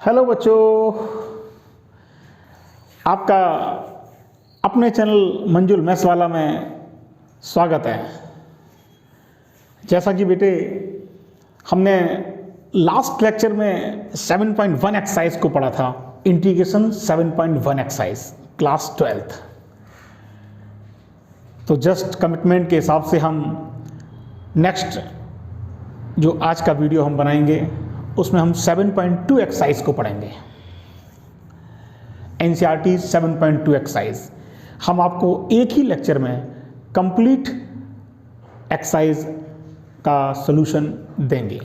Hello बच्चों, आपका अपने चैनल मंजुल मैथ्स वाला में स्वागत है। जैसा कि बेटे हमने लास्ट लेक्चर में 7.1 एक्सरसाइज को पढ़ा था, इंटीग्रेशन 7.1 एक्सरसाइज क्लास 12th। तो जस्ट कमिटमेंट के हिसाब से हम नेक्स्ट जो आज का वीडियो हम बनाएंगे उसमें हम 7.2 एक्सरसाइज को पढ़ेंगे। एनसीईआरटी 7.2 एक्सरसाइज हम आपको एक ही लेक्चर में कंप्लीट एक्सरसाइज का सॉल्यूशन देंगे,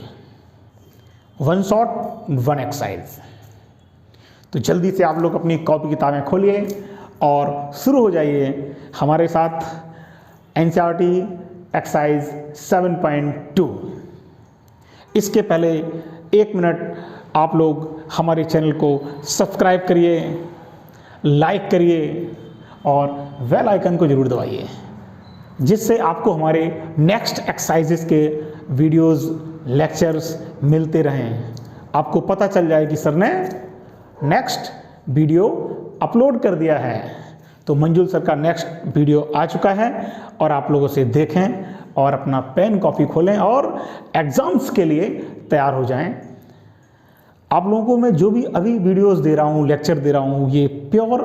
वन शॉट वन एक्सरसाइज। तो जल्दी से आप लोग अपनी कॉपी किताबें खोलिए और शुरू हो जाइए हमारे साथ एनसीईआरटी एक्सरसाइज 7.2। इसके पहले 1 मिनट आप लोग हमारे चैनल को सब्सक्राइब करिए, लाइक करिए और बेल आइकन को जरूर दबाइए, जिससे आपको हमारे नेक्स्ट एक्सरसाइजेस के वीडियोस, लेक्चर्स मिलते रहें। आपको पता चल जाए कि सर ने नेक्स्ट वीडियो अपलोड कर दिया है। तो मंजुल सर का नेक्स्ट वीडियो आ चुका है और आप लोगों से देखें और अपना पेन कॉपी खोलें और एग्जाम्स के लिए तैयार हो जाएं। आप लोगों को मैं जो भी अभी वीडियोस दे रहा हूं, लेक्चर दे रहा हूं, ये प्योर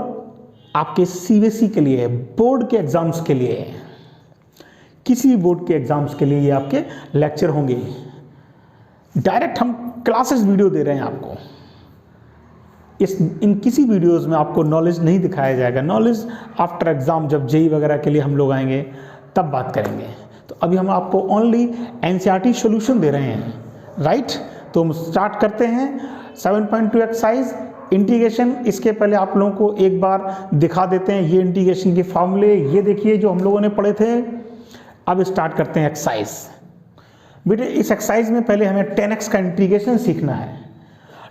आपके सीबीएसई के लिए है, बोर्ड के एग्जाम्स के लिए है। किसी बोर्ड के एग्जाम्स के लिए ये आपके लेक्चर होंगे। डायरेक्ट हम क्लासेस वीडियो दे रहे हैं आपको। इन किसी वीडियोस में आपको नॉलेज नहीं दिखाया जाएगा। नॉलेज आफ्टर एग्जाम, जब जेई वगैरह के लिए हम लोग आएंगे तब बात करेंगे। तो अभी हम आपको ओनली एनसीईआरटी सॉल्यूशन दे रहे हैं, राइट। तो हम स्टार्ट करते हैं 7.2 एक्सरसाइज इंटीग्रेशन। इसके पहले आप लोगों को एक बार दिखा देते हैं ये इंटीग्रेशन के फॉर्मूले। ये देखिए जो हम लोगों ने पढ़े थे। अब स्टार्ट करते हैं एक्सरसाइज। बेटे इस एक्सरसाइज में पहले हमें 10x का इंटीग्रेशन सीखना है।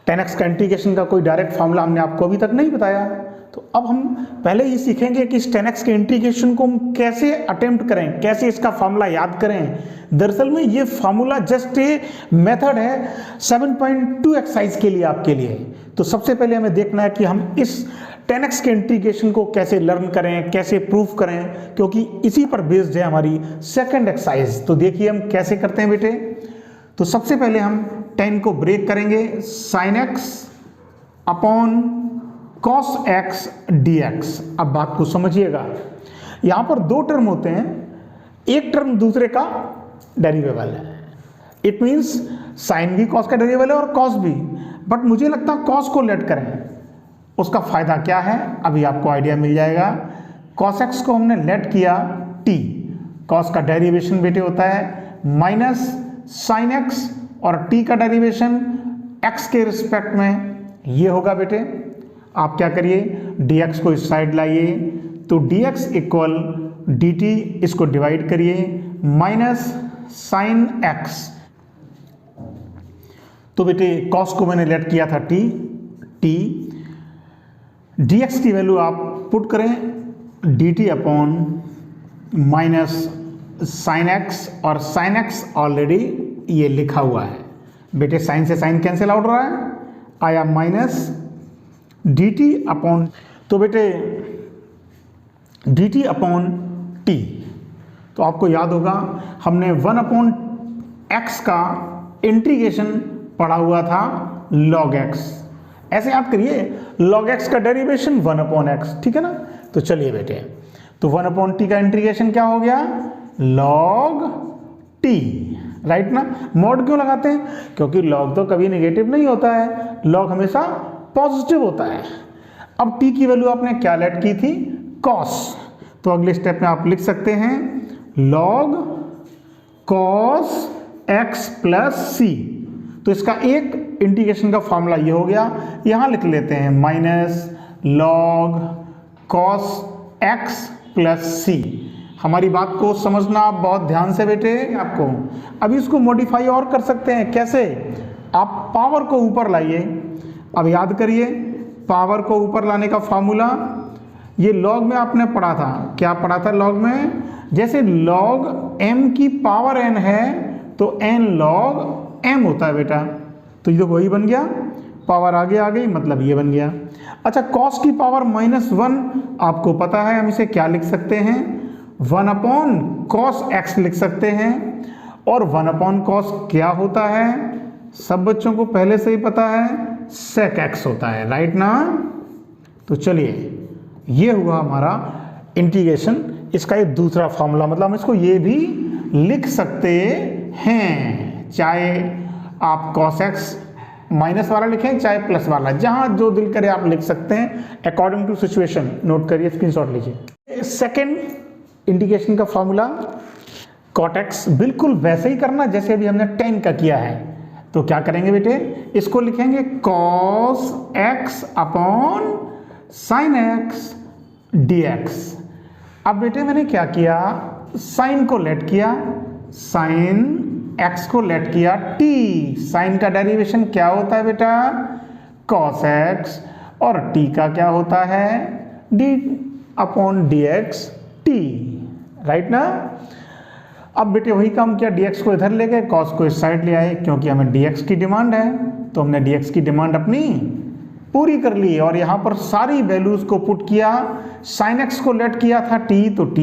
10x का इंटीग्रेशन का कोई डायरेक्ट फार्मूला हमने आपको अभी तक नहीं बताया। तो अब हम पहले ये सीखेंगे कि इस 10x के इंटीग्रेशन को हम कैसे अटेम्प्ट करें, कैसे इसका फार्मूला याद करें। दरअसल में ये फार्मूला जस्ट ए मेथड है 7.2 एक्सरसाइज के लिए, आपके लिए। तो सबसे पहले हमें देखना है कि हम इस 10x के इंटीग्रेशन को कैसे लर्न करें, कैसे प्रूफ करें, क्योंकि इसी पर बेस्ड है हमारी सेकंड एक्सरसाइज। तो देखिए हम कैसे करते हैं बेटे। तो सबसे पहले हम 10 को ब्रेक करेंगे, sin x upon cos x dx। अब बात को समझिएगा, यहां पर दो टर्म होते हैं, एक टर्म दूसरे का डेरिवेबल है। इट मींस साइन भी cos का डेरिवेबल है और cos भी, बट मुझे लगता है cos को लेट करें। उसका फायदा क्या है अभी आपको आइडिया मिल जाएगा। cos x को हमने लेट किया t, cos का डेरिवेशन बेटे होता है माइनस साइन x और t का डेरिवेशन x के रिस्पेक्ट में ये होगा बेटे। आप क्या करिए, dx को इस साइड लाइए, तो dx इक्वल dt, इसको डिवाइड करिए, माइनस साइन x। तो बेटे cos को मैंने लेट किया था t, dx की वैल्यू आप पुट करें dt upon minus sine x, और साइन x ऑलरेडी ये लिखा हुआ है बेटे। साइन से साइन कैंसिल आउट रहा है, आया माइनस dt अपॉन, तो बेटे dt अपॉन t। तो आपको याद होगा हमने 1 अपॉन x का इंटीग्रेशन पढ़ा हुआ था log x। ऐसे याद करिए, log x का डेरिवेशन 1 अपॉन x, ठीक है ना। तो चलिए बेटे, तो 1 अपॉन t का इंटीग्रेशन क्या हो गया, log t, राइट ना। मॉड क्यों लगाते हैं, क्योंकि log तो कभी नेगेटिव नहीं होता है, log हमेशा पॉजिटिव होता है। अब t की वैल्यू आपने क्या लेट की थी, cos। तो अगले स्टेप में आप लिख सकते हैं log cos x plus c। तो इसका एक इंटीग्रेशन का फॉर्मूला ये हो गया, यहां लिख लेते हैं minus log cos x plus c। हमारी बात को समझना आप बहुत ध्यान से बेटे आपको। अभी इसको मॉडिफाई और कर सकते हैं, कैसे, आप पावर को ऊपर लाइए। अब याद करिए पावर को ऊपर लाने का फॉर्मूला, ये लॉग में आपने पढ़ा था, क्या पढ़ा था लॉग में, जैसे log m की पावर n है तो n log m होता है बेटा। तो ये तो वही बन गया पावर आगे आ गई, मतलब ये बन गया। अच्छा, कॉस की पावर -1 आपको पता है, हम इसे क्या लिख सकते हैं, 1 अपॉन कॉस एक्स लिख सकते हैं। और 1 अपॉन कॉस क्या होता है, सब बच्चों को पहले से ही पता है, सेक एक्स होता है, राइट ना। तो चलिए, ये हुआ हमारा इंटीग्रेशन, इसका एक दूसरा फॉर्मूला, मतलब हम इसको ये भी लिख सकते हैं, चाहे आप कॉस एक्स माइनस वाला लिखें चाहे प्लस वाला, जहां जो दिल करे आप लिख सकते हैं, अकॉर्डिंग टू सिचुएशन। नोट करिए, स्क्रीनशॉट लीजिए। सेकेंड इंटीग्रेशन का फॉर्मूला कॉट एक्स, बिल्कुल वैसे ही करना जैसे अभी हमने tan का किया है। तो क्या करेंगे बेटे, इसको लिखेंगे cos x upon sine x dx। अब बेटे मैंने क्या किया, साइन को लेट किया, साइन एक्स को लेट किया t, साइन का डेरिवेशन क्या होता है बेटा, cos x, और t का क्या होता है, d upon dx t, right ना। अब बेटे वही काम किया, dx को इधर ले गए, cos को इस साइड ले आए, क्योंकि हमें dx की डिमांड है, तो हमने dx की डिमांड अपनी पूरी कर ली। और यहां पर सारी वैल्यूज को पुट किया, साइन एक्स को लेट किया था t, तो t,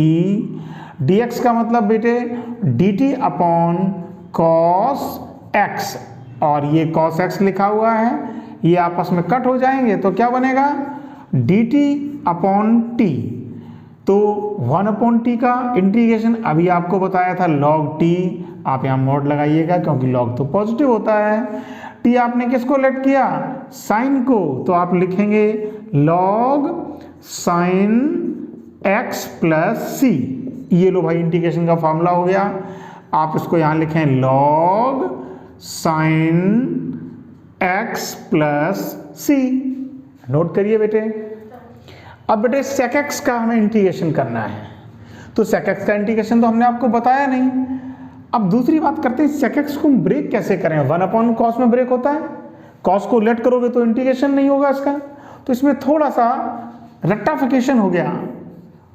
dx का मतलब बेटे dt अपॉन cos x, और ये cos x लिखा हुआ है, ये आपस में कट हो जाएंगे, तो क्या बनेगा, dt अपॉन t। तो 1 अपॉन t का इंटीग्रेशन अभी आपको बताया था log t, आप यहाँ मोड लगाइएगा क्योंकि log तो पॉजिटिव होता है। t आपने किसको लेट किया, साइन को, तो आप लिखेंगे log sine x plus c। ये लो भाई, इंटीग्रेशन का फॉर्मूला हो गया। आप इसको यहाँ लिखें log sine x plus c। Note करिए बेटे। अब बेटे sec x का हमें इंटीग्रेशन करना है, तो sec x का इंटीग्रेशन तो हमने आपको बताया नहीं। अब दूसरी बात करते हैं, sec x को हम ब्रेक कैसे करें, 1 अपॉन कॉस में ब्रेक होता है, कॉस को लेट करोगे तो इंटीग्रेशन नहीं होगा इसका, तो इसमें थोड़ा सा रेक्टाफिकेशन हो गया।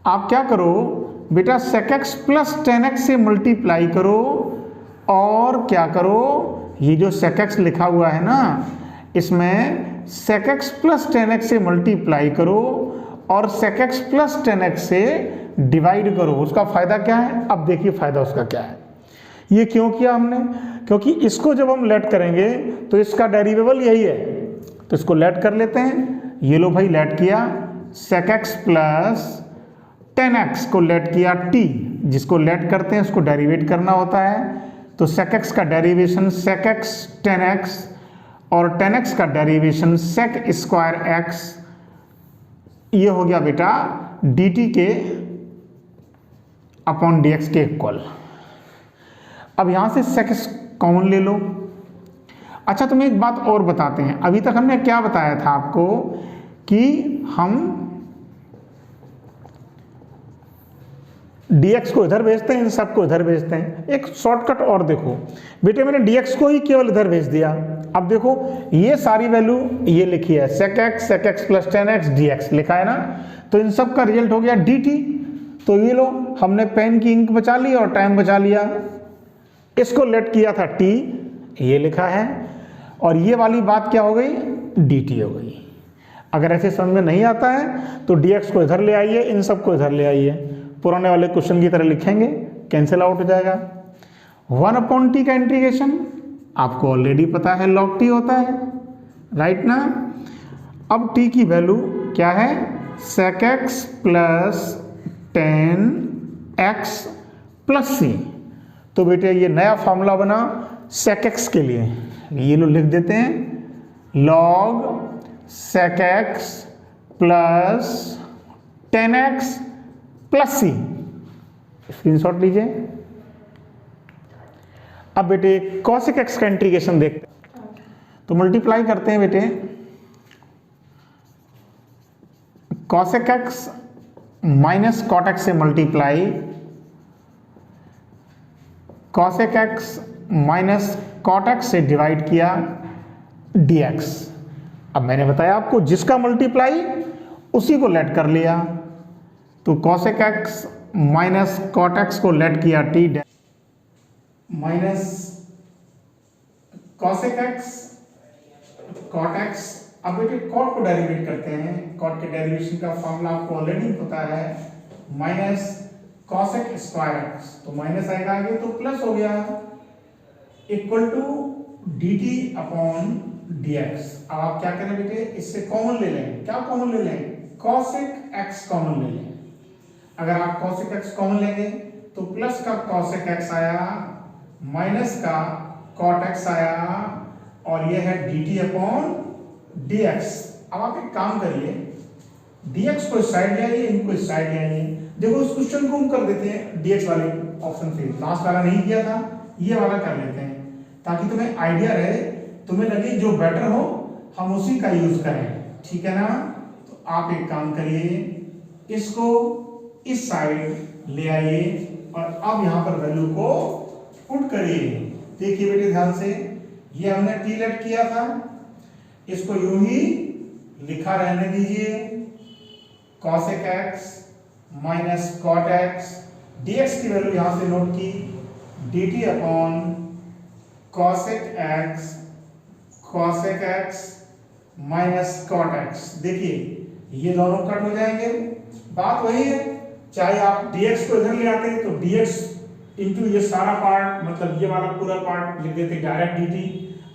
आप क्या करो बेटा, sec x plus tan x से मल्टीप्लाई करो, और क्या करो, ये जो sec x लिखा हुआ है ना, इसमें sec x plus tan x से मल्टीप्लाई करो और sec x plus tan x से डिवाइड करो। उसका फायदा क्या है, अब देखिए फायदा उसका क्या है। ये क्यों किया हमने, क्योंकि इसको जब हम लेट करेंगे तो इसका डेरिवेबल यही है, तो इसको लेट कर लेते हैं। ये लो भाई, लेट किया sec x plus tan x को लेट किया t, जिसको लेट करते हैं उसको डेरिवेट करना होता है, तो sec x का derivation sec x tan x, और tan x का डेरिवेशन sec स्क्वायर x, ये हो गया बेटा dt के अपॉन dx के इक्वल। अब यहां से sec कॉमन ले लो। अच्छा, तुम्हें एक बात और बताते हैं, अभी तक हमने क्या बताया था आपको कि हम dx को इधर भेजते हैं, इन सबको इधर भेजते हैं। एक शॉर्टकट और देखो बेटे, मैंने dx को ही केवल इधर भेज दिया। अब देखो ये सारी वैल्यू ये लिखी है, sec x plus tan x dx लिखा है ना, तो इन सब का रिजल्ट हो गया dt। तो ये लो, हमने पेन की इंक बचा ली और टाइम बचा लिया। इसको लेट किया था t, ये लिखा है, और ये वाली बात क्या हो गई, dt हो गई। अगर ऐसे समझ में नहीं आता है तो dx को इधर ले आइए, इन सबको इधर ले आइए, पुराने वाले क्वेश्चन की तरह लिखेंगे, कैंसिल आउट हो जाएगा। 1 अपॉन टी का इंटीग्रेशन आपको ऑलरेडी पता है log t होता है, राइट ना। अब t की वैल्यू क्या है, sec x plus tan x plus c। तो बेटे ये नया फॉर्मूला बना sec x के लिए, ये लो लिख देते हैं log sec x plus tan x plus c। Screenshot लीजिए। अब बेटे cosec x का इंटीग्रेशन देखते हैं, तो मल्टीप्लाई करते हैं बेटे, cosec x minus cot x से multiply, cosec x minus cot x से डिवाइड किया dx। अब मैंने बताया आपको, जिसका मल्टीप्लाई उसी को लेट कर लिया, तो cosec x minus cot x को लेट किया t minus cosec x cot x. अब बेटे कॉट को डेरिवेट करते हैं, कॉट के डेरिवेशन का फॉर्मूला आपको ऑलरेडी पता है, माइनस कॉसेक स्क्वायर एक्स, तो माइनस आएगा आगे तो प्लस हो गया, equal to d t upon d x. अब आप क्या करें बेटे, इससे कॉमन ले लें, क्या कॉमन ले लें, कॉसेक एक्स कॉमन ले लें। अगर आप कॉसेक एक्स कॉमन लेंगे तो प्लस का कॉसेक एक्स आया, माइनस का कॉट एक्स आया, और यह है D t upon d x. अब आप एक काम करिए, डी एक्स को इस साइड ले आइए, इनको इस साइड ले आइए। देखो इस क्वेश्चन को हम कर देते हैं डी एक्स वाले ऑप्शन से, लास्ट वाला नहीं किया था, ये वाला कर लेते हैं ताकि तुम्हें आइडिया रहे, तुम्हें लगे जो बेटर हो हम उसी का यूज करें, ठीक है ना। तो आप एक काम करिए, इसको इस साइड ले आइए और अब यहां पर वैल्यू को पुट करिए। देखिए बेटे ध्यान से, ये हमने टी लेट किया था, इसको यूं ही लिखा रहने दीजिए, cosec x minus cot x, dx की वैल्यू यहां से नोट की, dt अपॉन cosec x minus cot x. देखिए ये दोनों कट हो जाएंगे, बात वही है, चाहे आप dx को इधर ले आते तो dx इंटू ये सारा पार्ट, मतलब ये वाला पूरा पार्ट लिख देते डायरेक्ट dt,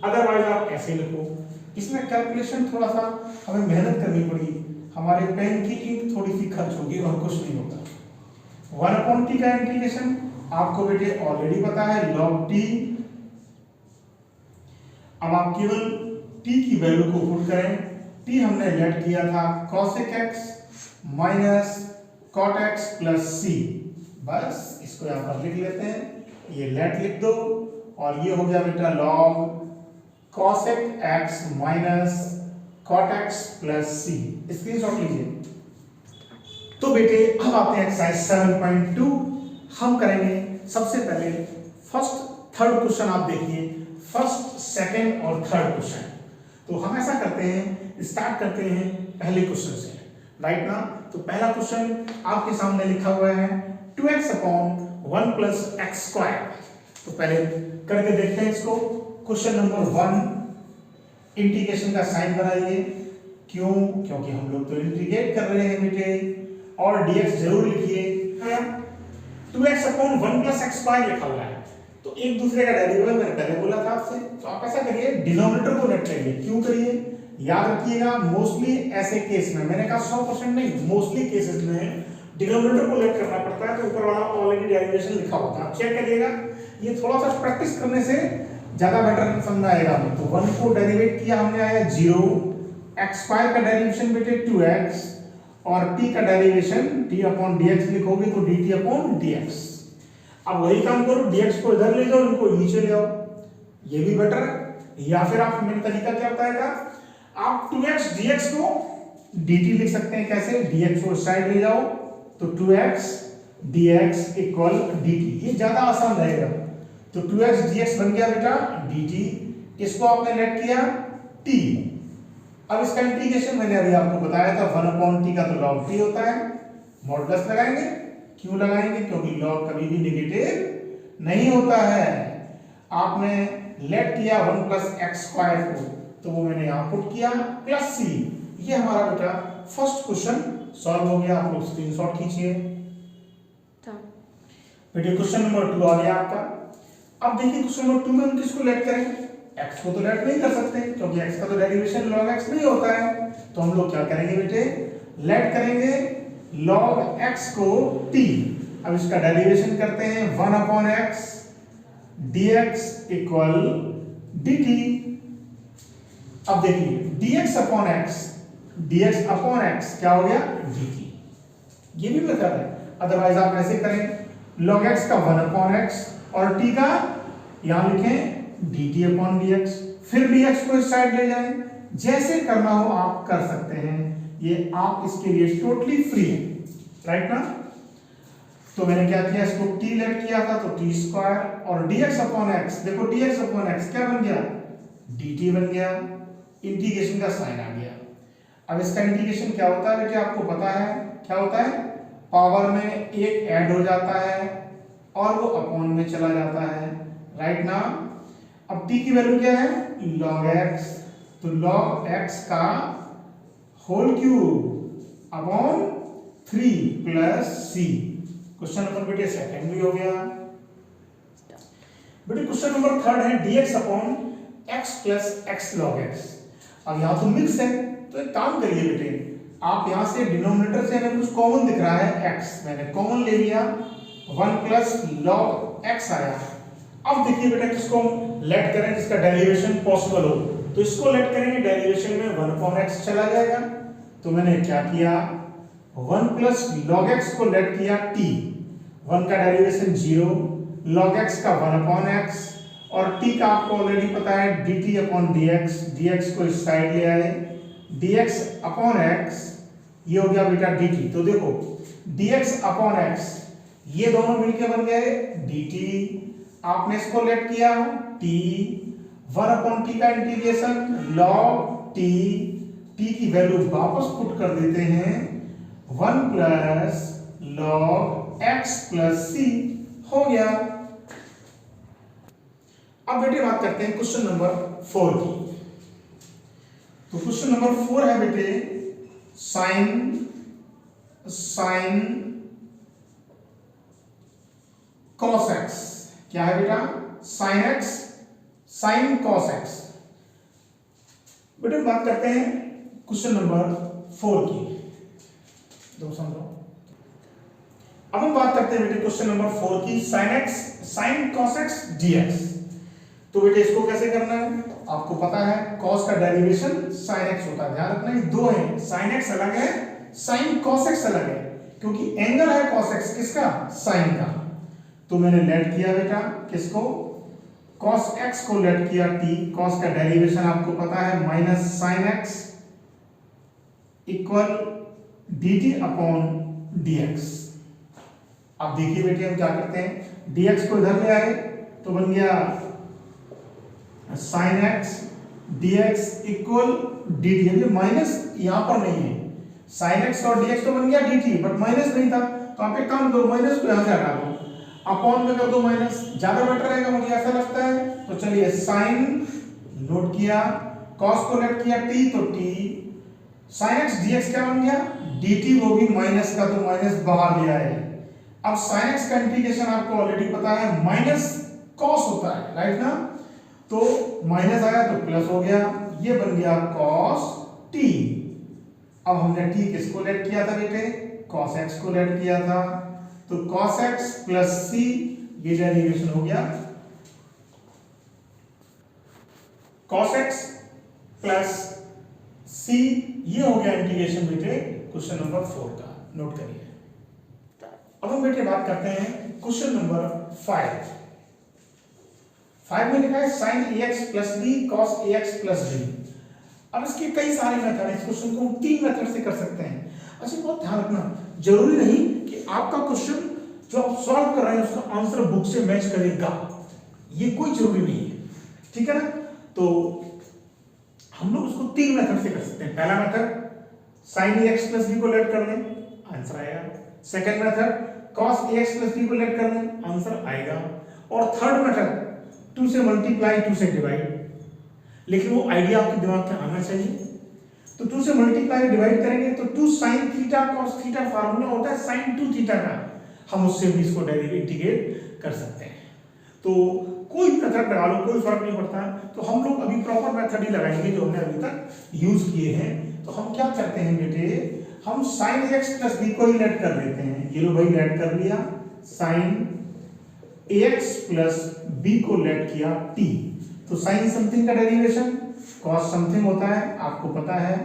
अदरवाइज आप ऐसे लिखो। इसमें कैलकुलेशन थोड़ा सा हमें मेहनत करनी पड़ेगी, हमारे पेन की इंक थोड़ी सी खर्च होगी और कुछ नहीं होगा। 1 अपॉन टी का इंटीग्रेशन आपको बेटे ऑलरेडी पता है, log t। अब आप केवल t की वैल्यू को पुट करें, t हमने लेट किया था cosec x minus cot x plus c, बस इसको यहां पर लिख लेते हैं, ये लेट लिख दो, और ये हो गया बेटा log cosec x minus cot x plus c, screenshot लीजिए। तो बेटे अब आते हैं एक्सरसाइज 7.2, हम करेंगे सबसे पहले फर्स्ट थर्ड क्वेश्चन। आप देखिए फर्स्ट सेकंड और थर्ड क्वेश्चन, तो हम ऐसा करते हैं, स्टार्ट करते हैं पहले क्वेश्चन से, राइट ना। तो पहला क्वेश्चन आपके सामने लिखा हुआ है 2x upon 1 plus x square. तो पहले करके देखते हैं इसको। क्वेश्चन नंबर 1, इंटीग्रेशन का साइन बनाइए, क्यों, क्योंकि हम लोग तो इंटीग्रेट कर रहे हैं बेटे, और dx जरूर लिखिए। 2x upon 1 plus x square लिखा हुआ है, तो एक दूसरे का डेरिवेटिव मैंने पहले बोला था आपसे, तो आप ऐसा करिए डिनोमिनेटर को लेट करिए। क्यों करिए, याद रखिएगा मोस्टली ऐसे केस में, मैंने कहा 100% नहीं, मोस्टली केसेस में डिनोमिनेटर को लेट करना पड़ता है, तो ऊपर वाला ऑलरेडी डेरिवेशन लिखा होता है, आप चेक करिएगा। ये थोड़ा सा प्रैक्टिस करने से ज्यादा बेटर समझ आएगा। तो 1 को डेरिवेट किया हमने, आया 0, एक्स स्क्वायर का डेरिवेशन बेटे 2x, और t का डेरिवेशन t अपॉन dx लिखोगे तो dt अपॉन dx। अब वही काम करो, dx को इधर ले जाओ, इनको नीचे ले आओ, ये भी बेटर है। या फिर आप, मेरा तरीका क्या बताएगा, आप 2x dx को dt लिख सकते हैं, कैसे, dx को साइड ले जाओ तो 2x dx इक्वल dt, ये ज्यादा आसान रहेगा। तो 2x dx बन गया बेटा dt, इसको आपने लेट किया t। अब इसका इंटीग्रेशन मैंने अभी आपको बताया था 1 अपॉन टी का तो log t होता है, मॉडुलस लगाएंगे, क्यों लगाएंगे, क्योंकि log कभी भी नेगेटिव नहीं होता है। आपने लेट किया 1 प्लस एक्स स्क्वायर को, तो वो मैंने यहां पुट किया प्लस c। ये हमारा बेटा फर्स्ट क्वेश्चन सॉल्व हो गया, आप लोग स्क्रीनशॉट खींचिए बेटे। क्वेश्चन नंबर 2 आ गया आपका। अब देखिए क्वेश्चन नंबर 2 में हम किसको लेट करेंगे, x को तो लेट नहीं कर सकते क्योंकि x का तो डेरिवेशन log x नहीं होता है, तो हम लोग क्या करेंगे बेटे, लेट करेंगे log x को t। अब इसका डेरिवेशन करते हैं 1 upon x dx equal dt। अब देखिए dx अपॉन x क्या हो गया dt, ये भी मेथड है। अदरवाइज आप ऐसे करें log x का 1 अपॉन x और t का यहां लिखें dt अपॉन dx, फिर dx को इस साइड ले जाएं, जैसे करना हो आप कर सकते हैं, ये आप इसके लिए टोटली फ्री है, राइट ना। तो मैंने क्या किया, इसको t लेट किया था तो t स्क्वायर, और dx अपॉन x, देखो dx अपॉन x क्या बन गया, dt बन गया, इंटीग्रेशन का साइन आ गया। अब इसका इंटीग्रेशन क्या होता है बेटे, आपको पता है क्या होता है, पावर में एक ऐड हो जाता है और वो अपॉन में चला जाता है, राइट ना। अब t की वैल्यू क्या है, log x, तो log x का whole cube upon 3 plus c। Question number बेटे सेकंड भी हो गया। बेटे क्वेश्चन नंबर थर्ड है dx upon x plus x log x। अब यहाँ तो मिक्स है, तो एक काम करिए बेटे, आप यहाँ से डिनोमिनेटर से हमें कुछ कॉमन दिख रहा है x, मैंने कॉमन ले लिया, 1 प्लस log x आया। अब देखिए बेटा किसको लेट करें जिसका डेरिवेशन पॉसिबल हो, तो इसको लेट करेंगे, डेरिवेशन में 1 अपॉन x चला जाएगा। तो मैंने क्या किया, 1 प्लस log x को लेट किया t, 1 का डेरिवेशन 0, log x का 1 अपॉन x, और t का आपको ऑलरेडी पता है dt अपॉन dx, dx को इस साइड ले आए, dx अपॉन x, ये हो गया बेटा dt। तो देखो dx अपॉन x ये दोनों मिलके बन गए dt, आपने इसको लेट किया t, 1 अपॉन t का इंटीग्रेशन log t, t की वैल्यू वापस पुट कर देते हैं, 1 plus log x plus c हो गया। अब बेटे बात करते हैं क्वेश्चन नंबर 4 की। तो क्वेश्चन नंबर 4 है बेटे साइन cos x। क्या है बेटा, sin x sin cos x। बेटे बात करते हैं क्वेश्चन नंबर 4 की, दो समझो। अब हम बात करते हैं बेटे क्वेश्चन नंबर 4 की, sin x sin cos x dx। तो बेटे इसको कैसे करना है, आपको पता है cos का डेरिवेशन sin x होता है, ध्यान रखना ये दो है, sin x अलग है sin cos x अलग है, क्योंकि एंगल है cos x किसका, sin का। तो मैंने लेट किया बेटा किसको, cos x को लेट किया t, cos का डेरिवेशन आपको पता है minus sin x equal dt upon dx। अब देखिए बेटे हम क्या करते हैं, dx को इधर ले आए तो बन गया sin x dx equal dt। ये माइनस यहां पर नहीं है, sin x और dx तो बन गया dt, बट माइनस नहीं था, तो आप एक काम करो माइनस को यहां से हटा दो, अपॉन में कर दो माइनस, ज्यादा बेटर रहेगा मुझे ऐसा लगता है। तो चलिए sin नोट किया, cos को लेट किया t, तो t sin x dx क्या बन गया dt, वो भी माइनस का, तो माइनस बाहर ले आए। अब sin x का इंटीग्रेशन आपको ऑलरेडी पता है माइनस cos होता है, राइट ना, तो माइनस आया तो प्लस हो गया, ये बन गया cos t। अब हमने t किसको लेट किया था बेटे, cos x को लेट किया था, तो cos x प्लस c ये डेरिवेशन हो गया, cos x प्लस c ये हो गया इंटीग्रेशन बेटे क्वेश्चन नंबर 4 का, नोट करिए। अब हम बेटे बात करते हैं क्वेश्चन नंबर 5 में लिखा है sin ax plus b cos ax plus b। अब इसके कई सारे मेथड हैं, इस क्वेश्चन को हम 3 मेथड से कर सकते हैं। अच्छा बहुत ध्यान रखना, जरूरी नहीं कि आपका क्वेश्चन जो आप सॉल्व कर रहे हैं उसका आंसर बुक से मैच करेगा, ये कोई जरूरी नहीं है, ठीक है ना। तो हम लोग उसको 3 मेथड से कर सकते हैं। पहला method sin ax plus b को लेट कर लें, आंसर आएगा। Second method cos ax plus b को लेट कर लें, आंसर आएगा। और थर्ड मेथड 2 से मल्टीप्लाई 2 से डिवाइड, लेकिन वो आइडिया आपके दिमाग में आना चाहिए। तो 2 से मल्टीप्लाई डिवाइड करेंगे तो 2 sin theta cos theta formula होता है sin 2 थीटा का, हम उससे भी इसको डायरेक्ट इंटीग्रेट कर सकते हैं। तो कोई मेथड लगा लो, कोई फर्क नहीं पड़ता। तो हम लोग अभी प्रॉपर मेथड ही लगाएंगे जो हमने अभी तक यूज किए हैं। तो हम क्या करते हैं बेटे, हम sin ax प्लस b को ही लेट कर देते हैं, ये लो भाई लेट कर लिया, sin ax प्लस b को लेट किया t, तो sin समथिंग का डेरिवेशन cos समथिंग होता है, आपको पता है।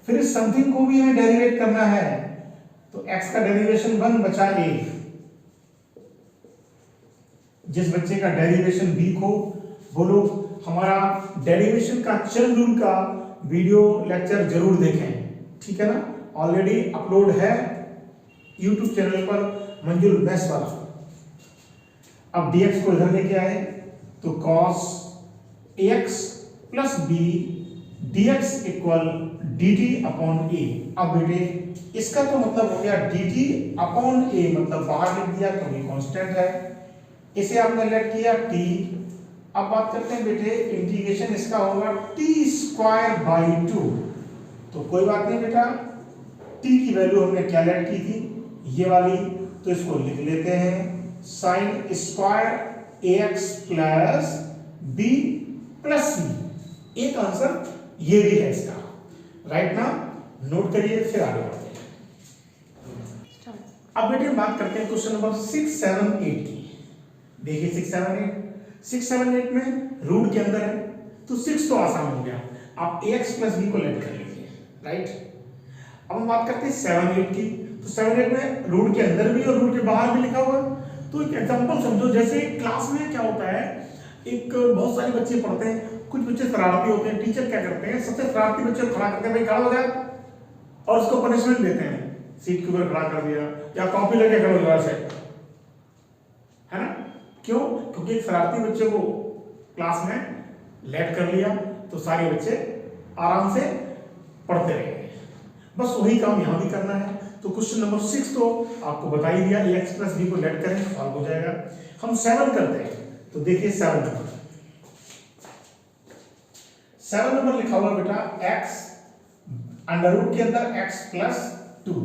फिर इस समथिंग को भी हमें डेरिवेट करना है, तो x का डेरिवेशन 1 बचा a। जिस बच्चे का डेरिवेशन वीक हो वो लोग हमारा डेरिवेशन का चेन रूल का वीडियो लेक्चर जरूर देखें, ठीक है ना, ऑलरेडी अपलोड है YouTube चैनल पर मंजुल मैथ्स वाला। अब dx को इधर लेके आए तो cos ax plus b dx equal dt upon a। अब बेटे इसका तो मतलब हो गया dt अपॉन a, मतलब बाहर लिख दिया क्योंकि कांस्टेंट है। इसे आपने लेट किया t, अब बात करते हैं बेटे इंटीग्रेशन इसका होगा t²/2। तो कोई बात नहीं बेटा, t की वैल्यू हमने क्या लेट की थी, ये वाली, तो इसको लिख लेते हैं sin square ax plus b plus c। एक आंसर ये भी है इसका, राइट ना, नोट करिए, फिर आगे बढ़ते हैं। अब बेटे बात करते हैं क्वेश्चन नंबर 6, 7, 8 की। देखिए 6, 7, 8, 6, 7, 8 में रूट के अंदर है, तो 6 तो आसान हो गया, आप ax प्लस b को लेट कर लीजिए, राइट। अब हम बात करते हैं 7, 8 की। तो 7, 8 में रूट के अंदर भी और रूट के बाहर भी लिखा हुआ है। तो एक एग्जांपल समझो, जैसे क्लास में क्या होता है, एक बहुत सारे बच्चे पढ़ते हैं, कुछ बच्चे शरारती होते हैं, टीचर क्या करते हैं, सबसे शरारती बच्चे को खड़ा करते हैं, भाई खड़ा हो जाए, और उसको पनिशमेंट देते हैं, सीट के ऊपर खड़ा कर दिया या कॉपी लेके खड़ा हो जाए, है ना। क्यों? क्योंकि शरारती बच्चे को क्लास में लेट कर लिया तो सारे बच्चे आराम से पढ़ते रहेंगे। बस वही काम यहां भी करना है। तो क्वेश्चन नंबर 6 तो आपको बता ही दिया, ax प्लस b को लेट करें सॉल्व हो जाएगा। हम 7 करते हैं, तो देखिए 7 नंबर लिखा हुआ बेटा x अंडर रूट के अंदर x प्लस 2।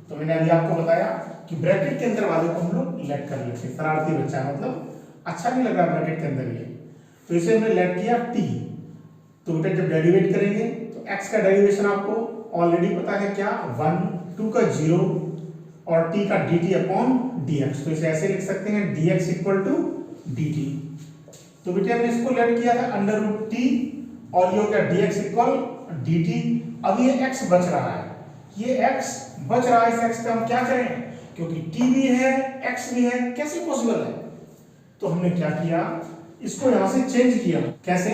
तो मैंने अभी आपको बताया कि ब्रैकेट के अंदर वाले को हम लोग लेट कर लेते हैं, शरारती बच्चा मतलब अच्छा नहीं लग रहा ब्रैकेट के अंदर ये, तो इसे हमने लेट किया t। तो बेटा जब डेरिवेट करेंगे तो x का डेरिवेशन आपको ऑलरेडी पता है क्या, 1, 2 का 0 और t का dt अपॉन dx। तो इसे ऐसे लिख सकते हैं dx इक्वल टू dt। तो बेटे हमने इसको लेट किया था अंडर रूट t और ये हो गया dx इक्वल dt। अब ये x बच रहा है, ये x बच रहा है, इस x का हम क्या करें, क्योंकि t भी है x भी है, कैसे पॉसिबल है। तो हमने क्या किया, इसको यहां से चेंज किया, कैसे,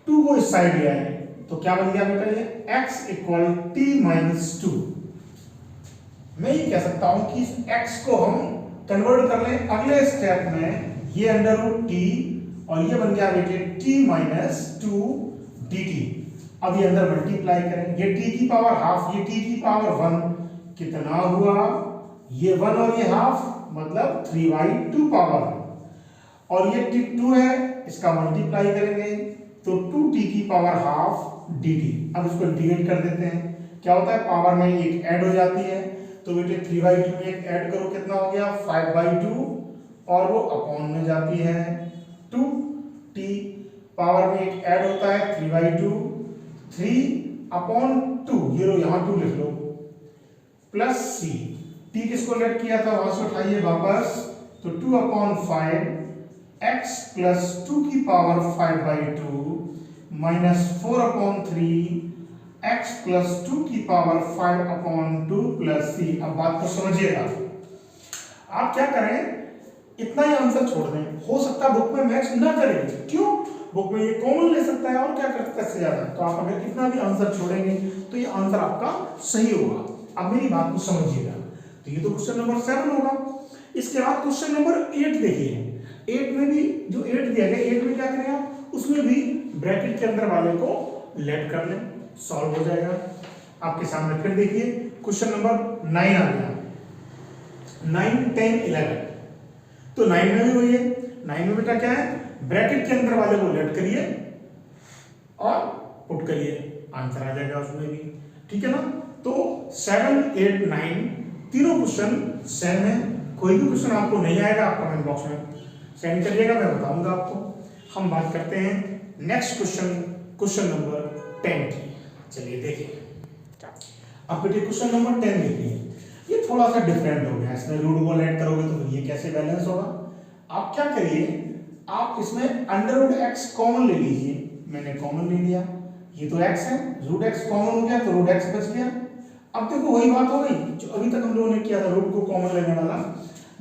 2 को इस साइड लिया है, तो क्या बन गया बेटा, ये x इक्वल t माइनस 2। मैं ये कह सकता हूं कि इस x को हम कन्वर्ट कर लें अगले स्टेप में, ये अंडर रूट t और ये बन गया बेटे t माइनस 2 dt। अब ये अंदर मल्टीप्लाई करें, ये t की पावर हाफ, ये t की पावर 1, कितना हुआ, ये 1 और ये हाफ मतलब 3/2 पावर, और ये t2 है, इसका मल्टीप्लाई करेंगे तो 2t की पावर हाफ dt। अब इसको इंटीग्रेट कर देते हैं, क्या होता है, पावर में एक ऐड हो जाती है, तो बेटे 3/2 में एक ऐड करो, कितना हो गया 5/2, और वो अपॉन में जाती है 2t, पावर में एक ऐड होता है 3/2, 3/2, ये लो यहां 2 लिख लो, प्लस c, t किसको लेट किया था वहां से उठाइए वापस, तो 2/5 x प्लस 2 की पावर 5/2 माइनस 4/3 x प्लस 2 की पावर 5/2 प्लस c। अब बात को समझिएगा, आप क्या करें, इतना ही आंसर छोड़ दें, हो सकता है बुक में मैच ना करें, क्यों, बुक में ये कॉमन ले सकता है और क्या कर सकता है इससे ज्यादा, तो आप अगर इतना भी आंसर छोड़ेंगे तो ये आंसर आपका सही होगा। अब मेरी बात को समझिएगा, तो ये तो क्वेश्चन नंबर 7 होगा। इसके बाद क्वेश्चन नंबर 8 देखिए, 8 में भी जो 8 दिया गया, 8 में क्या करें आप, उसमें भी ब्रैकेट के अंदर वाले को लेट कर लें, सॉल्व हो जाएगा आपके सामने। फिर देखिए क्वेश्चन नंबर 9 आ गया, 9, 10, 11। तो 9 में भी वही है, 9 में बेटा क्या है, ब्रैकेट के अंदर वाले को लेट करिए और पुट करिए, आंसर आ जाएगा उसमें भी, ठीक है ना। तो 7, 8, 9 तीनों क्वेश्चन सेम है, कोई भी क्वेश्चन आपको नहीं आएगा आप कमेंट बॉक्स में सेंड करिएगा, मैं बताऊंगा आपको। हम बात करते हैं नेक्स्ट क्वेश्चन नंबर 10 की। चलिए देखिए, अब बेटे क्वेश्चन नंबर 10 देखिए, ये थोड़ा सा डिफरेंट हो गया, इसमें रूट को लेट करोगे तो फिर ये कैसे बैलेंस होगा। आप क्या करिए, आप इसमें अंडर रूट x कॉमन ले लीजिए, मैंने कॉमन ले लिया, ये तो x है, रूट x कॉमन हो गया तो रूट x बच गया। अब देखो वही बात हो गई जो अभी तक हम लोगों ने किया था, रूट को कॉमन लेने वाला,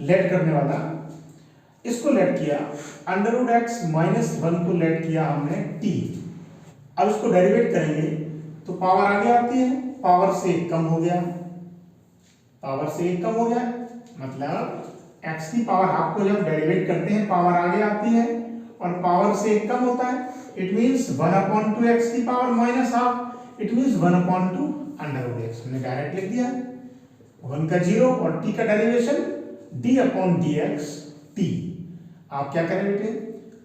लेट करने वाला, इसको लेट किया, अंडर रूट x माइनस 1 को लेट किया हमने t। अब इसको डेरिवेट करेंगे तो पावर आगे आती है, पावर से 1 कम हो गया, पावर से 1 कम हो गया, मतलब x की पावर हाफ को जब डेरिवेट करते हैं पावर आगे आती है और पावर से 1 कम होता है, इट मींस 1/2 x की power minus half, it means 1/2 under root x। हमने डायरेक्ट लिख दिया, 1 का 0 और t का डेरिवेशन d/dx t। आप क्या करें बेटे,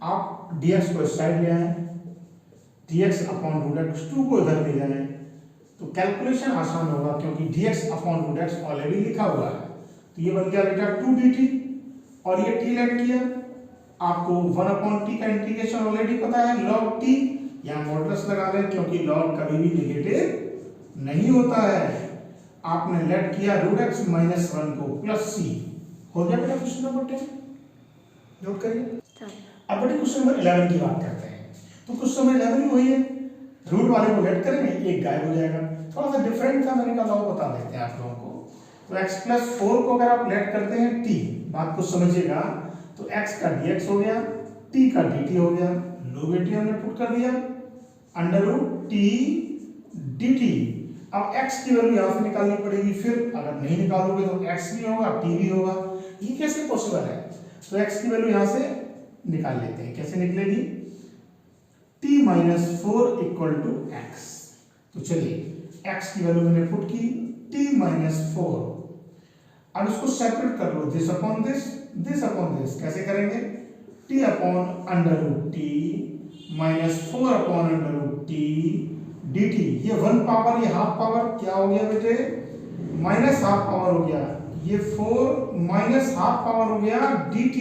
आप dx को इस साइड ले आए, dx अपॉन रूट एक्स 2 को इधर ले जाएं, तो कैलकुलेशन आसान होगा क्योंकि dx upon root x already लिखा हुआ है। तो ये बन गया बेटा 2 dt और ये t लेट किया, आपको 1 अपॉन t का इंटीग्रेशन ऑलरेडी पता है log t, यहाँ मॉडुलस लगा दें क्योंकि log कभी भी नेगेटिव नहीं होता है। आपने लेट किया रूट एक्स माइनस 1 को प्लस c, हो गया बेटा क्वेश्चन नंबर 10, नोट करिए। अब बेटा क्वेश्चन नंबर 11 की बात करते हैं। तो क्वेश्चन नंबर 11 वही है, रूट वाले को लेट करेंगे, एक गायब हो जाएगा, थोड़ा सा डिफरेंट था, मैंने कहा बता देते हैं आप लोगों को। तो x प्लस 4 को अगर आप लेट करते हैं t, बात को समझिएगा, तो x का dx हो गया, t का dt हो गया, नो बेटी हमने पुट कर दिया अंडर रूट t dt। अब x की वैल्यू यहाँ से निकालनी पड़ेगी, फिर अगर नहीं निकालोगे तो x भी होगा t भी होगा, ये कैसे पॉसिबल है? तो x की वैल्यू यहाँ से निकाल लेते हैं, कैसे निकलेगी? t minus 4 equal to x। तो चलिए x की वैल्यू मैंने पुट की t माइनस 4, अब इसको सेपरेट कर लो, this upon this, this upon this, कैसे करेंगे? t upon under root t minus 4 upon under root t dt, ये 1 पावर, ये हाफ पावर, क्या हो गया बेटे? माइनस हाफ पावर हो गया, ये 4 माइनस हाफ पावर हो गया dt।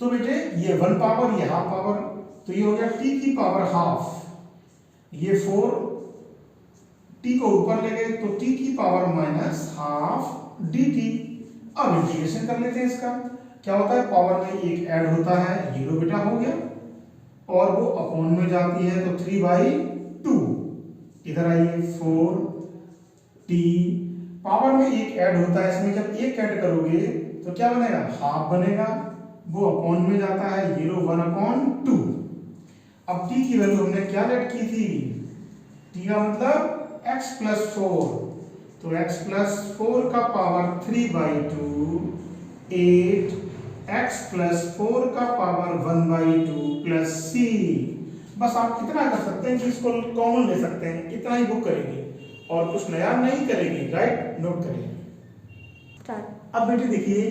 तो बेटे ये 1 पावर, ये हाफ पावर, तो ये हो गया t की पावर हाफ, ये 4 t को ऊपर ले गए तो t की पावर माइनस हाफ dt। अब इंटीग्रेशन कर लेते हैं इसका, क्या होता है? पावर में एक ऐड होता है, ये लो बेटा हो गया, और वो अपॉन में जाती है तो 3/2, इधर आइए 4t, पावर में एक ऐड होता है, इसमें जब एक ऐड करोगे तो क्या बनेगा? हाफ बनेगा, वो अपॉन में जाता है, ये लो 1/2। अब t की वैल्यू हमने क्या लेट की थी? t का मतलब x प्लस 4, तो x प्लस 4 का पावर 3/2, 8 x प्लस 4 का पावर 1/2 प्लस c। बस आप कितना कर सकते हैं कि इसको कॉमन ले सकते हैं, इतना ही बुक करेंगे और कुछ नया नहीं करेंगे, राइट? नोट करिए। अब बेटे देखिए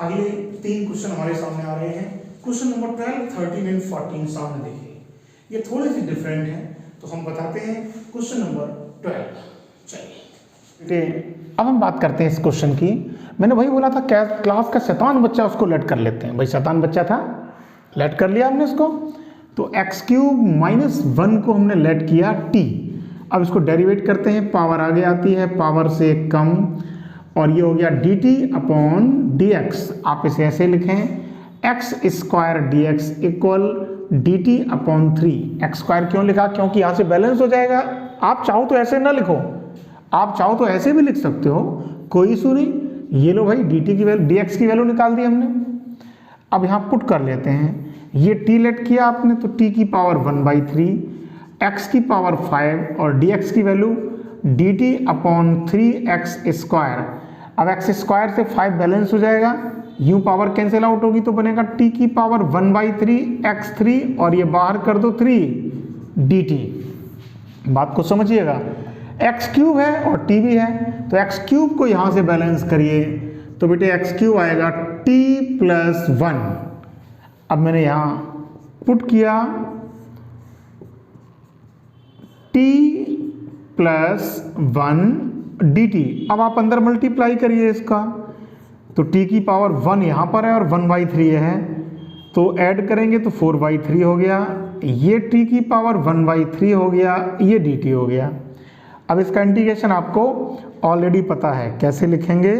अगले 3 क्वेश्चन हमारे सामने आ रहे हैं, क्वेश्चन नंबर 12, 13 एंड 14 सामने देखिए, ये थोड़े से डिफरेंट हैं, तो हम बताते हैं क्वेश्चन नंबर 12। चलिए अब हम बात करते हैं इस क्वेश्चन की। मैंने वही बोला था, क्लास का शैतान बच्चा उसको लेट कर लेते हैं, भाई शैतान बच्चा था, लेट कर लिया हमने इसको। तो x³ माइनस 1 को हमने लेट किया t, अब इसको डेरिवेट करते हैं, पावर आगे आती है, पावर से कम, और ये हो गया dt अपॉन dx। आप इसे ऐसे लिखें x² dx equal dt upon 3। x² क्यों लिखा? क्योंकि यहाँ से बैलेंस हो जाएगा। आप चाहो तो ऐसे ना लिखो, आप चाहो तो ऐसे भी लिख सकते हो, कोई इशू नहीं। ये लो भाई dt की वैल्यू, dx की वैल्यू निकाल दी हमने, अब यहाँ पुट कर लेते हैं, ये t लेट किया आपने तो t की पावर 1/3, x की पावर 5 और dx की वैल्यू dt अपॉन 3x²। अब x² से 5 बैलेंस हो जाएगा, यूं पावर कैंसिल आउट होगी तो बनेगा t की पावर 1/3 x3 और ये बाहर कर दो 3 dt। बात को समझिएगा, x³ है और t भी है, तो x³ को यहाँ से बैलेंस करिए तो बेटे x³ आएगा t प्लस 1। अब मैंने यहाँ पुट किया t प्लस 1 dt। अब आप अंदर मल्टीप्लाई करिए इसका, तो t की पावर 1 यहाँ पर है और 1/3 है, तो ऐड करेंगे तो 4/3 हो गया, ये t की पावर 1/3 हो गया, ये dt हो गया। अब इसका इंटीग्रेशन आपको ऑलरेडी पता है, कैसे लिखेंगे?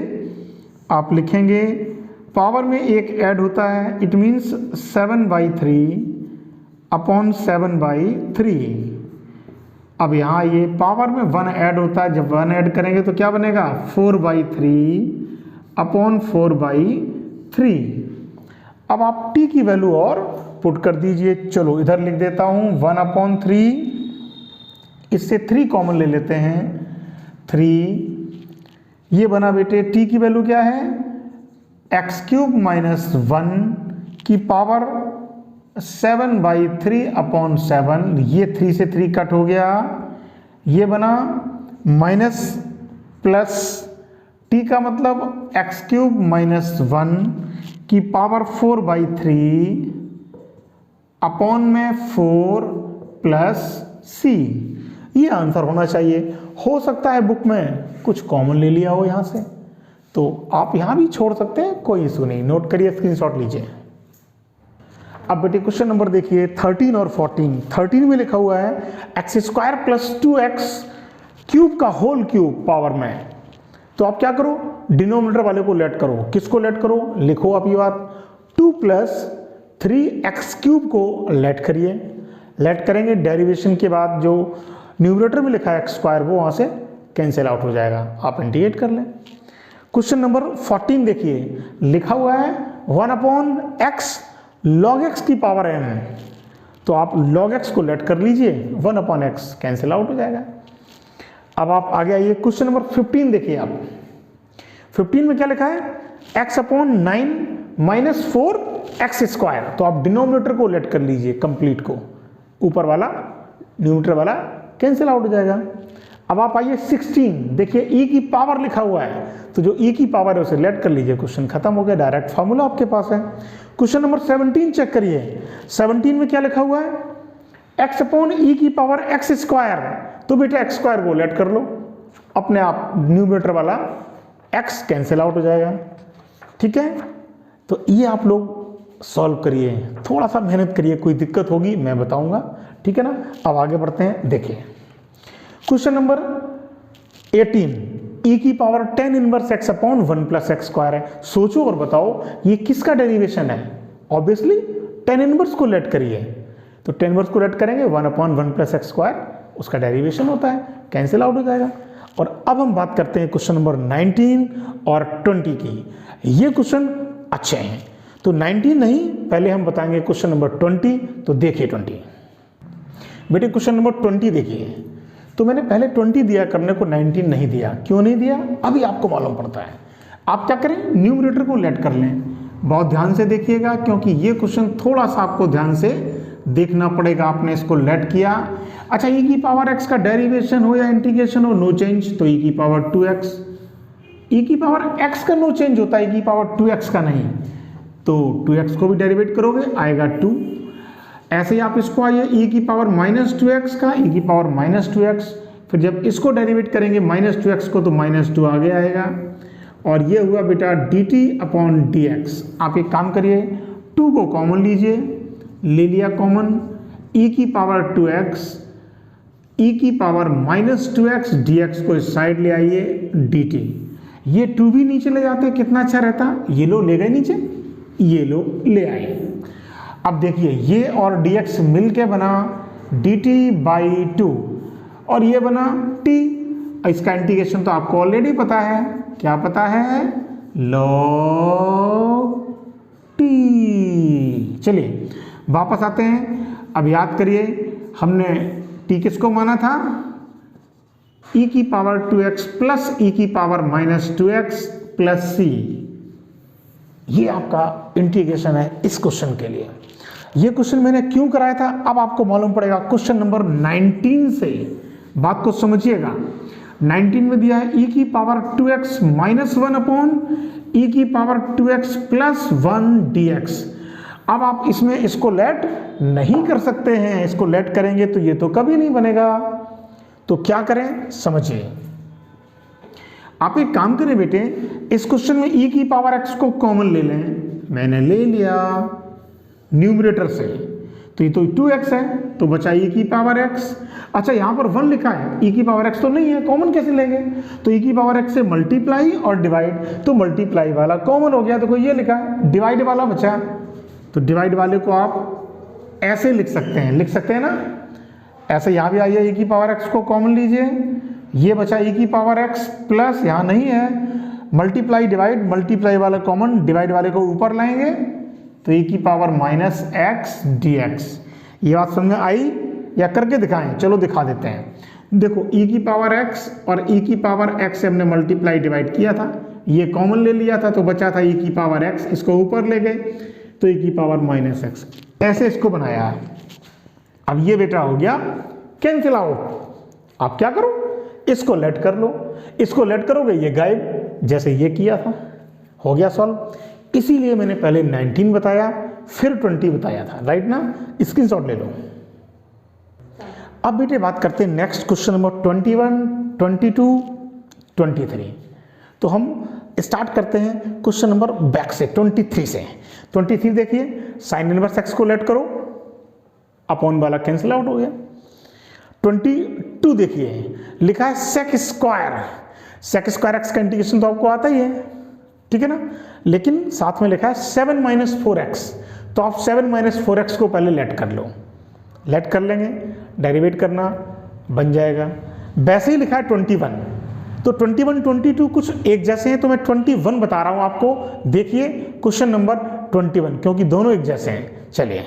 आप लिखेंगे पावर में एक ऐड होता है, इट मीन्स 7/3 अपॉन 7/3। अब यहाँ ये पावर में 1 ऐड होता है, जब 1 ऐड करेंगे तो क्या बनेगा? 4/3 अपॉन 4/3। अब आप t की वैल्यू और पुट कर दीजिए, चलो इधर लिख देता हूँ 1/3, इससे 3 कॉमन ले लेते हैं, 3, ये बना बेटे t की वैल्यू क्या है? x³ माइनस 1 की पावर 7/3 अपॉन 7, ये 3 से 3 कट हो गया, ये बना माइनस प्लस t का मतलब एक्स क्यूब माइनस 1 की पावर 4/3 अपॉन में 4 प्लस सी। ये आंसर होना चाहिए। हो सकता है बुक में कुछ कॉमन ले लिया हो यहाँ से, तो आप यहाँ भी छोड़ सकते हैं, कोई इशू नहीं। नोट करिए, स्क्रीनशॉट लीजिए। अब बेटे क्वेश्चन नंबर देखिए 13 और 14। 13 में लिखा हुआ है x square plus 2x cube का होल क्यूब पावर में। तो आप क्या करो, डिनोमिनेटर वाले को लेट करो। किसको लेट करो, लिखो आप ये बात, 2 प्लस 3x क्यूब को लेट करिए। लेट करेंगे, डेरिवेशन के बाद जो न्यूमरेटर में लिखा है एक्स स्क्वायर वो वहाँ से कैंसिल आउट हो जाएगा। आप इंटीग्रेट कर लें। क्वेश्चन नंबर 14 देखिए, लिखा हुआ है 1/x log x की पावर m। तो आप log x को लेट कर लीजिए, 1/x कैंसिल आउट हो जाएगा। अब आप आगे आइए, क्वेश्चन नंबर 15 देखिए। आप 15 में क्या लिखा है, x/9 माइनस 4x स्क्वायर। तो आप डिनोमिनेटर को लेट कर लीजिए, कंप्लीट को, ऊपर वाला न्यूमरेटर वाला कैंसिल आउट हो जाएगा। अब आप आइए 16 देखिए, e की पावर लिखा हुआ है, तो जो e की पावर है उसे लेट कर लीजिए। क्वेश्चन खत्म हो गया, डायरेक्ट फार्मूला आपके पास है। क्वेश्चन नंबर 17 चेक करिए। 17 में क्या लिखा हुआ है, x/e की पावर x स्क्वायर। तो बेटा x स्क्वायर को लेट कर लो, अपने आप न्यूमरेटर वाला x कैंसिल आउट हो जाएगा। ठीक है, तो ये आप लोग सॉल्व करिए, थोड़ा सा मेहनत करिए, कोई दिक्कत होगी मैं बताऊंगा। ठीक है ना। अब आगे बढ़ते हैं, देखिए क्वेश्चन नंबर 18, e की power 10 inverse x/1 plus x square है। सोचो और बताओ ये किसका डेरिवेशन है। ऑब्वियसली 10 इनवर्स को लेट करिए, तो 10 इनवर्स को लेट करेंगे 1/1 प्लस एक्स स्क्वायर, उसका डेरिवेशन होता है, कैंसिल आउट हो जाएगा। और अब हम बात करते हैं क्वेश्चन नंबर 19 और 20 की। ये क्वेश्चन अच्छे हैं, तो 19 नहीं, पहले हम बताएंगे क्वेश्चन नंबर 20। तो देखिए 20 बेटे, क्वेश्चन नंबर 20 देखिए। तो मैंने पहले 20 दिया करने को, 19 नहीं दिया। क्यों नहीं दिया, अभी आपको मालूम पड़ता है। आप क्या करें, न्यूमरेटर को लेट कर लें। बहुत ध्यान से देखिएगा, क्योंकि ये क्वेश्चन थोड़ा सा आपको ध्यान से देखना पड़ेगा। आपने इसको लेट किया, अच्छा e की पावर x का डेरिवेशन हो या इंटीग्रेशन हो, नो चेंज, तो e की पावर 2x। e की पावर x का नो चेंज होता है, e की पावर 2x का नहीं। तो 2x को भी डेरिवेट करोगे, आएगा 2। ऐसे ही आप इसको आइए, e की पावर -2x का, e की पावर -2x, फिर जब इसको डेरिवेट करेंगे -2x को, तो -2 आगे आएगा। और ये हुआ बेटा dt/dx। आप एक काम करिए, 2 को कॉमन लीजिए, ले लिया कॉमन, e की पावर 2x, e की पावर -2x, dx को इस साइड ले आइए, dt। ये 2 भी नीचे ले जाते, कितना अच्छा रहता, ये लो ले गए नीचे, ये लो ले आए। अब देखिए, ये और dx मिलके बना dt/2, और ये बना t। इसका इंटीग्रेशन तो आपको ऑलरेडी पता है, क्या पता है, log t। चलिए वापस आते हैं। अब याद करिए, हमने t किसको माना था, e की पावर 2x प्लस e की पावर -2x प्लस c। ये आपका इंटीग्रेशन है इस क्वेश्चन के लिए। ये क्वेश्चन मैंने क्यों कराया था, अब आपको मालूम पड़ेगा। क्वेश्चन नंबर 19 से बात को समझिएगा। 19 में दिया है e की पावर 2x -1 अपॉन e की पावर 2x प्लस 1 dx। अब आप इसमें इसको लेट नहीं कर सकते हैं, इसको लेट करेंगे तो ये तो कभी नहीं बनेगा। तो क्या करें, समझिए। आप एक काम करें बेटे, इस क्वेश्चन में e की पावर x को कॉमन ले लें। मैंने ले लिया न्यूमरेटर से, तो ये तो 2x है, तो बचा e की पावर x। अच्छा यहाँ पर 1 लिखा है, e की पावर x तो नहीं है, कॉमन कैसे लेंगे, तो e की पावर x से मल्टीप्लाई और डिवाइड, तो मल्टीप्लाई वाला कॉमन हो गया, देखो ये लिखा है, डिवाइड वाला बचा, तो डिवाइड वाले को आप ऐसे लिख सकते हैं ना। ऐसे यहाँ भी आइए, e की पावर x को कॉमन लीजिए, ये बचा e की पावर x प्लस, यहाँ नहीं है, मल्टीप्लाई डिवाइड, मल्टीप्लाई वाला कॉमन, डिवाइड वाले को ऊपर लाएंगे, तो e की पावर -x dx। ये बात समझ में आई या करके दिखाएं, चलो दिखा देते हैं। देखो e की पावर x और e की पावर x से हमने मल्टीप्लाई डिवाइड किया था, ये कॉमन ले लिया था, तो बचा था e की पावर x, इसको ऊपर ले गए, तो e की पावर -x, ऐसे इसको बनाया है। अब ये बेटा हो गया कैंसिल आउट। आप क्या करो, इसको लेट कर लो, इसको लेट करोगे ये गायब, जैसे ये किया था, हो गया सॉल्व। इसीलिए मैंने पहले 19 बताया फिर 20 बताया था, राइट ना। स्क्रीनशॉट ले लो। अब बेटे बात करते हैं नेक्स्ट क्वेश्चन नंबर 21, 22, 23। तो हम स्टार्ट करते हैं क्वेश्चन नंबर बैक से 23 से। 23 देखिए, साइन इनवर्स एक्स को लेट करो, अपॉन वाला कैंसिल आउट हो गया। 22 देखिए, लिखा है sec square. Sec square x का इंटीग्रेशन तो आपको आता ही है, ठीक है ना, लेकिन साथ में लिखा है 7 - 4x। तो आप 7 - 4x को पहले लेट कर लो, लेट कर लेंगे, डेरिवेट करना बन जाएगा। वैसे ही लिखा है 21, तो 21, 22 कुछ एक जैसे हैं, तो मैं 21 बता रहा हूं आपको। देखिए क्वेश्चन नंबर 21, क्योंकि दोनों एक जैसे हैं। चलिए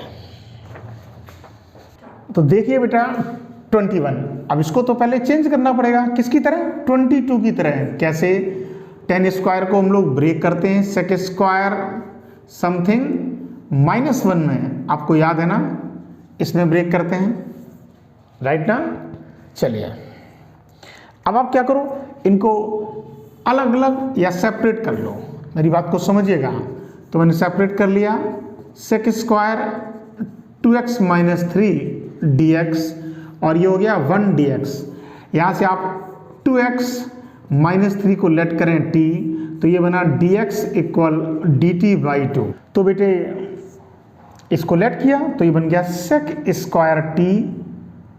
तो देखिए बेटा 21, अब इसको तो पहले चेंज करना पड़ेगा, किसकी तरह, 22 की तरह। कैसे, 10 स्क्वायर को हम लोग ब्रेक करते हैं, सेक स्क्वायर समथिंग -1 में, आपको याद है ना, इसमें ब्रेक करते हैं, राइट ना। चलिए अब आप क्या करो, इनको अलग अलग या सेपरेट कर लो, मेरी बात को समझिएगा। तो मैंने सेपरेट कर लिया, सेक स्क्वायर 2x - 3 dx, और ये हो गया 1 dx। यहाँ से आप 2x - 3 को लेट करें t, तो ये बना dx = dt/2। तो बेटे इसको लेट किया तो ये बन गया सेक स्क्वायर t,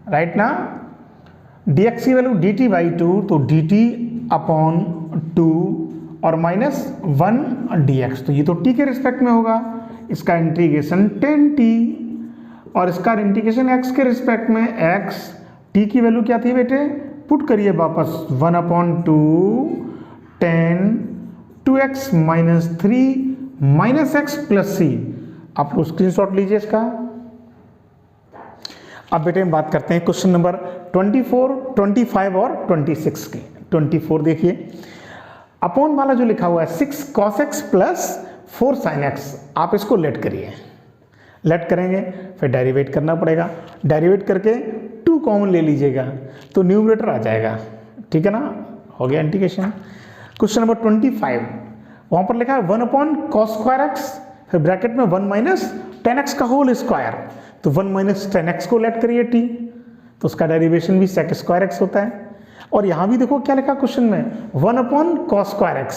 राइट ना। dx की वैल्यू dt/2, तो dt/2 और -1 dx, तो ये तो t के रिस्पेक्ट में होगा। इसका इंटीग्रेशन 10t, और इसका इंटीग्रेशन x के रिस्पेक्ट में x। t की वैल्यू क्या थी बेटे, पुट करिए वापस, 1/2 10 2x - 3 - x + c। आप लोग स्क्रीनशॉट लीजिए इसका। अब बेटे हम बात करते हैं क्वेश्चन नंबर 24, 25 और 26 की। 24 देखिए, अपॉन वाला जो लिखा हुआ है 6 cos x + 4 sin x, आप इसको लेट करिए। लेट करेंगे फिर डेरिवेट करना पड़ेगा, डेरिवेट करके 2 कॉमन ले लीजिएगा तो न्यूमरेटर आ जाएगा, ठीक है ना, हो गया इंटीग्रेशन। क्वेश्चन नंबर 25, वहाँ पर लिखा है 1/cos² x, फिर ब्रैकेट में 1 - 10x का होल स्क्वायर, तो 1 - 10x को लेट करिए t, तो उसका डेरिवेशन भी सेक स्क्वायर x होता है। और यहाँ भी देखो क्या लिखा क्वेश्चन में, 1/cos² x,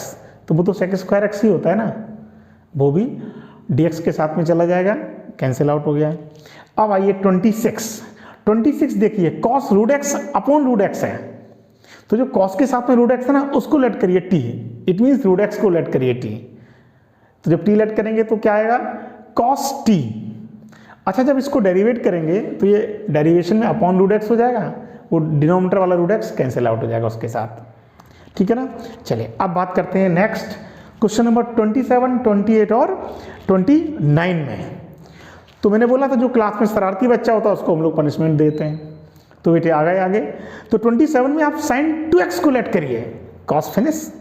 तो वो तो सेक स्क्वायर x ही होता है ना, वो भी dx के साथ में चला जाएगा, कैंसिल आउट हो गया। अब आइए 26 देखिए, cos √x अपॉन √x है, तो जो cos के साथ में √x है ना, उसको लेट करिए t, इट मीन्स √x को लेट करिए t। तो जब t लेट करेंगे तो क्या आएगा, cos t। अच्छा, जब इसको डेरिवेट करेंगे तो ये डेरिवेशन में अपॉन √x हो जाएगा, वो डिनोमिनेटर वाला √x कैंसिल आउट हो जाएगा उसके साथ, ठीक है ना। चलिए अब बात करते हैं नेक्स्ट क्वेश्चन नंबर 27, 28 और 29 में। तो मैंने बोला था जो क्लास में शरारती बच्चा होता है उसको हम लोग पनिशमेंट देते हैं, तो बेटे आ गए आगे। तो 27 में आप sin 2x को लेट करिए, cos फिनिश।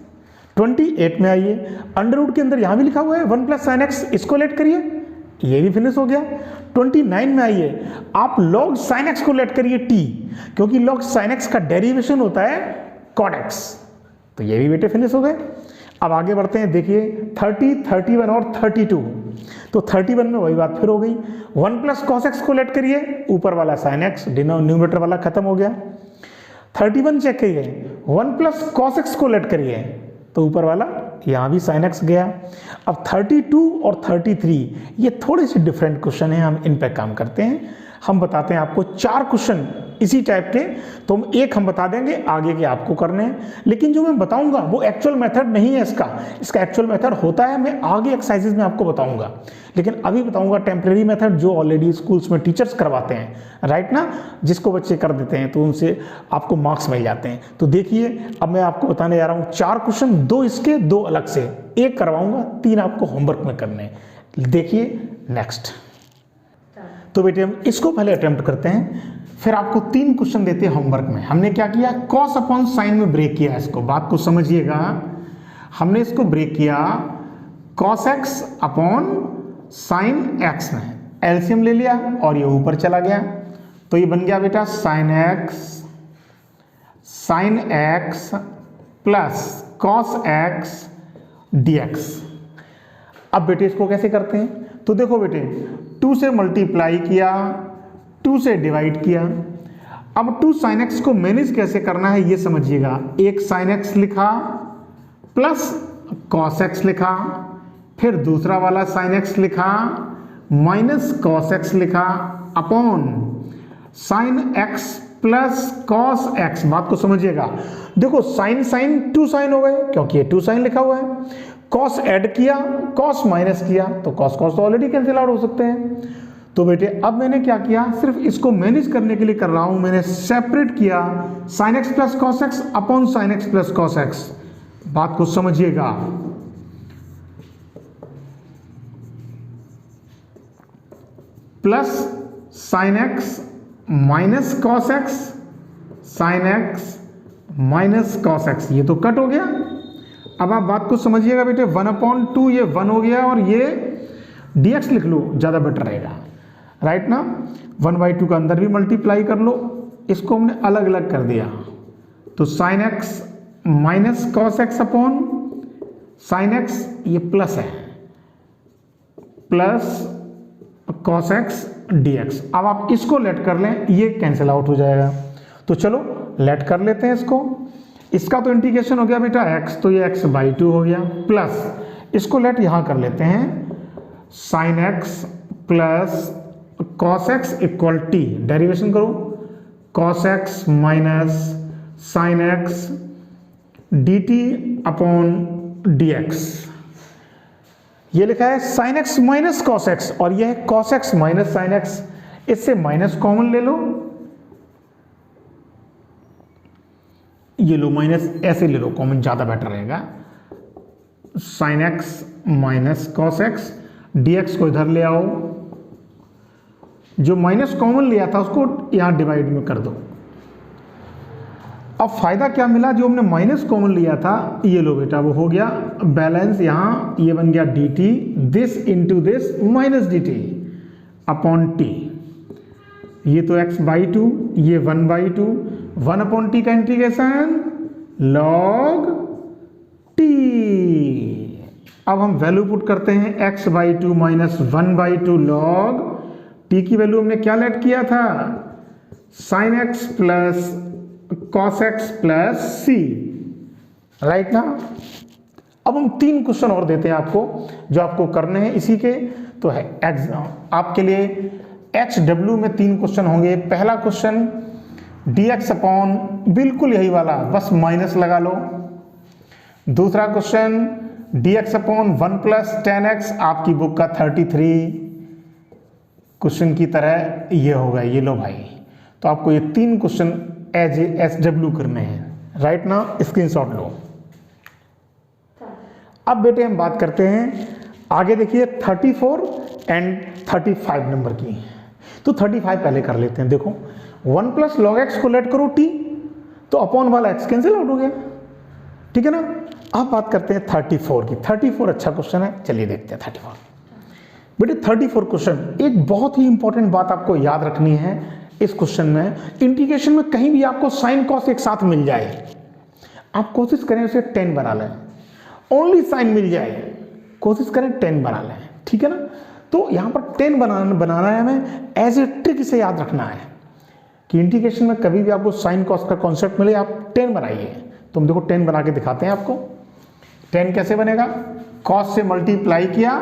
28 में आइए, अंडर रूट के अंदर यहाँ भी लिखा हुआ है 1 + sin x, इसको लेट करिए, ये भी फिनिश हो गया। 29 में आइए, आप log sin x को लेट करिए t, क्योंकि log sin x का डेरिवेशन होता है cot x, तो ये भी बेटे फिनिश हो गए। अब आगे बढ़ते हैं, देखिए 30, 31 और 32। तो 31 में वही बात फिर हो गई, 1 + cos x को लेट करिए, ऊपर वाला sin x, न्यूमरेटर वाला खत्म हो गया। 31 चेक करिए, 1 + cos x को लेट करिए, तो ऊपर वाला यहाँ भी sin x गया। अब 32 और 33 ये थोड़े से डिफरेंट क्वेश्चन हैं, हम इन पे काम करते हैं। हम बताते हैं आपको 4 क्वेश्चन इसी टाइप के, तो हम एक हम बता देंगे, आगे के आपको करने हैं। लेकिन जो मैं बताऊंगा वो एक्चुअल मेथड नहीं है इसका एक्चुअल मेथड होता है, मैं आगे एक्सरसाइजेज में आपको बताऊंगा। लेकिन अभी बताऊंगा टेम्प्रेरी मेथड जो ऑलरेडी स्कूल्स में टीचर्स करवाते हैं, राइट ना, जिसको बच्चे कर देते हैं तो उनसे आपको मार्क्स मिल जाते हैं। तो देखिए अब मैं आपको बताने जा रहा हूँ 4 क्वेश्चन, 2 इसके 2 अलग से, एक करवाऊंगा, 3 आपको होमवर्क में करने हैं। देखिए नेक्स्ट, तो बेटे हम इसको पहले अटेम्प्ट करते हैं, फिर आपको 3 क्वेश्चन देते हैं होमवर्क में। हमने क्या किया, cos अपॉन साइन में ब्रेक किया इसको, बात को समझिएगा। हमने इसको ब्रेक किया cos x upon sine x में, एलसीएम ले लिया और ये ऊपर चला गया, तो ये बन गया बेटा sin x plus cos x dx। अब बेटे इसको कैसे करते हैं, तो देखो बेटे 2 से मल्टीप्लाई किया, 2 से डिवाइड किया। अब 2 sin x को मैनेज कैसे करना है ये समझिएगा। एक sin x लिखा प्लस cos x लिखा, फिर दूसरा वाला sin x लिखा माइनस cos x लिखा upon sin x plus cos x। बात को समझिएगा, देखो sin sin 2 sin हो गए क्योंकि ये 2 sin लिखा हुआ है, cos ऐड किया, cos माइनस किया, तो cos cos तो ऑलरेडी कैंसिल आउट हो सकते हैं। तो बेटे अब मैंने क्या किया, सिर्फ इसको मैनेज करने के लिए कर रहा हूं, मैंने सेपरेट किया sin x plus cos x upon sin x plus cos x। बात को समझिएगा, plus sin x minus cos x, sin x minus cos x, ये तो कट हो गया। अब आप बात को समझिएगा बेटे, 1/2 ये 1 हो गया और ये dx लिख लो, ज़्यादा बेटर रहेगा, राइट ना। 1/2 का अंदर भी मल्टीप्लाई कर लो, इसको हमने अलग अलग कर दिया, तो sin x minus cos x upon sin x, ये प्लस है, प्लस cos x dx। अब आप इसको लेट कर लें, ये कैंसिल आउट हो जाएगा। तो चलो लेट कर लेते हैं इसको। इसका तो इंटीग्रेशन हो गया बेटा x, तो ये x/2 हो गया, प्लस इसको लेट यहाँ कर लेते हैं sin x plus cos x equal t, derivation करो cos x minus sin x dt upon dx। ये लिखा है sin x minus cos x और यह है cos x minus sin x। इससे माइनस कॉमन ले लो, ये लो माइनस, ऐसे ले लो कॉमन, ज़्यादा बेटर रहेगा। sin x minus cos x dx को इधर ले आओ, जो माइनस कॉमन लिया था उसको यहाँ डिवाइड में कर दो। अब फायदा क्या मिला, जो हमने माइनस कॉमन लिया था ये लो बेटा, वो हो गया बैलेंस, यहाँ ये बन गया dt, this into this minus dt upon t। ये तो x/2, ये 1/2, 1 अपॉन t का इंटीग्रेशन log t। अब हम वैल्यू पुट करते हैं x/2 माइनस 1/2 log t की वैल्यू हमने क्या लेट किया था, sin x plus cos x plus c, right ना। अब हम 3 क्वेश्चन और देते हैं आपको, जो आपको करने हैं इसी के, तो है आपके लिए HW में 3 क्वेश्चन होंगे। पहला क्वेश्चन dx अपॉन बिल्कुल यही वाला, बस माइनस लगा लो। दूसरा question dx upon 1 plus 10x, आपकी बुक का 33 क्वेश्चन की तरह ये होगा, ये लो भाई। तो आपको ये 3 क्वेश्चन एज SW करने हैं, राइट ना, स्क्रीनशॉट लो। अब बेटे हम बात करते हैं आगे, देखिए 34 एंड 35 नंबर की। तो 35 पहले कर लेते हैं। देखो 1 प्लस लॉग एक्स को लेट करो t, तो अपॉन वाला x कैंसिल आउट हो गया, ठीक है ना। अब बात करते हैं 34 की। 34 अच्छा क्वेश्चन है, चलिए देखते हैं 34। बेटे 34 क्वेश्चन, एक बहुत ही इंपॉर्टेंट बात आपको याद रखनी है इस क्वेश्चन में। इंटीग्रेशन में कहीं भी आपको साइन कॉस एक साथ मिल जाए, आप कोशिश करें उसे 10 बना लें, ओनली साइन मिल जाए, कोशिश करें 10 बना लें, ठीक है ना। तो यहाँ पर 10 बनाना है हमें, एज ए ट्रिक इसे याद रखना है कि इंटीग्रेशन में कभी भी आपको साइन कॉस का कॉन्सेप्ट मिले, आप 10 बनाइए। तो हम देखो 10 बना के दिखाते हैं आपको। 10 कैसे बनेगा, कॉस से मल्टीप्लाई किया,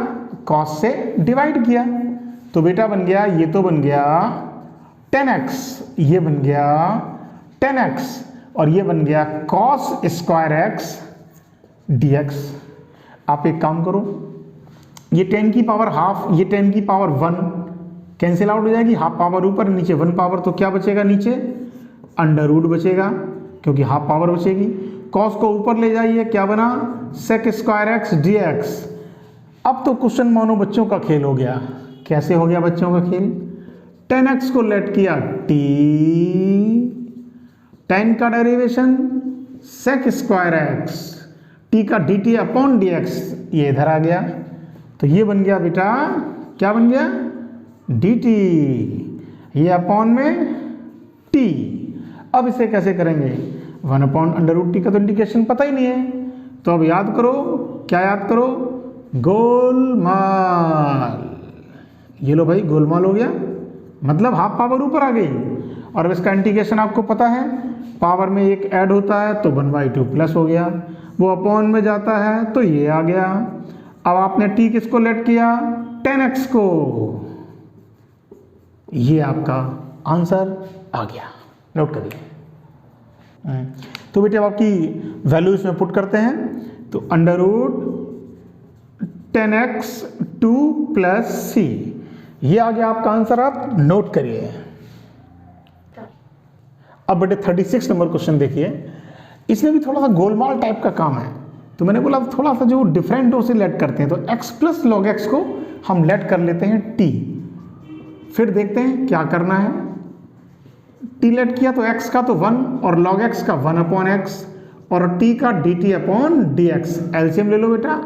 कॉस से डिवाइड किया, तो बेटा बन गया, ये तो बन गया 10x, ये बन गया 10x और ये बन गया cos स्क्वायर x dx। आप एक काम करो, ये 10 की पावर हाफ, ये 10 की पावर 1 कैंसिल आउट हो जाएगी, हाफ पावर ऊपर, नीचे 1 पावर, तो क्या बचेगा नीचे, अंडर रूट बचेगा, क्योंकि हाफ पावर बचेगी। कॉस को ऊपर ले जाइए, क्या बना, सेक स्क्वायर एक्स dx। अब तो क्वेश्चन मानो बच्चों का खेल हो गया। कैसे हो गया बच्चों का खेल, 10x को लेट किया t, 10 का derivation sec square x, t का dt अपॉन dx, ये इधर आ गया, तो ये बन गया बेटा, क्या बन गया, dt, ये अपॉन में t। अब इसे कैसे करेंगे, 1 अपॉन अंडर रूट टी का तो इंटीग्रेशन पता ही नहीं है, तो अब याद करो, क्या याद करो, गोलमाल। ये लो भाई गोलमाल हो गया, मतलब हाफ पावर ऊपर आ गई। और अब इसका इंटीग्रेशन आपको पता है, पावर में एक ऐड होता है तो 1/2 प्लस हो गया, वो अपॉन में जाता है तो ये आ गया। अब आपने t किसको लेट किया, 10x को, ये आपका आंसर आ गया, नोट करिए। तो बेटे अब आपकी वैल्यू इसमें पुट करते हैं, तो √10x 2 + c, ये आ गया आपका आंसर, आप नोट करिए। अब बेटे 36 नंबर क्वेश्चन देखिए, इसमें भी थोड़ा सा गोलमाल टाइप का काम है। तो मैंने बोला थोड़ा सा जो डिफरेंट उसे लेट करते हैं, तो x + log x को हम लेट कर लेते हैं t, फिर देखते हैं क्या करना है। t लेट किया तो x का तो 1 और log x का 1/x और t का dt/dx, एलसीएम ले लो बेटा,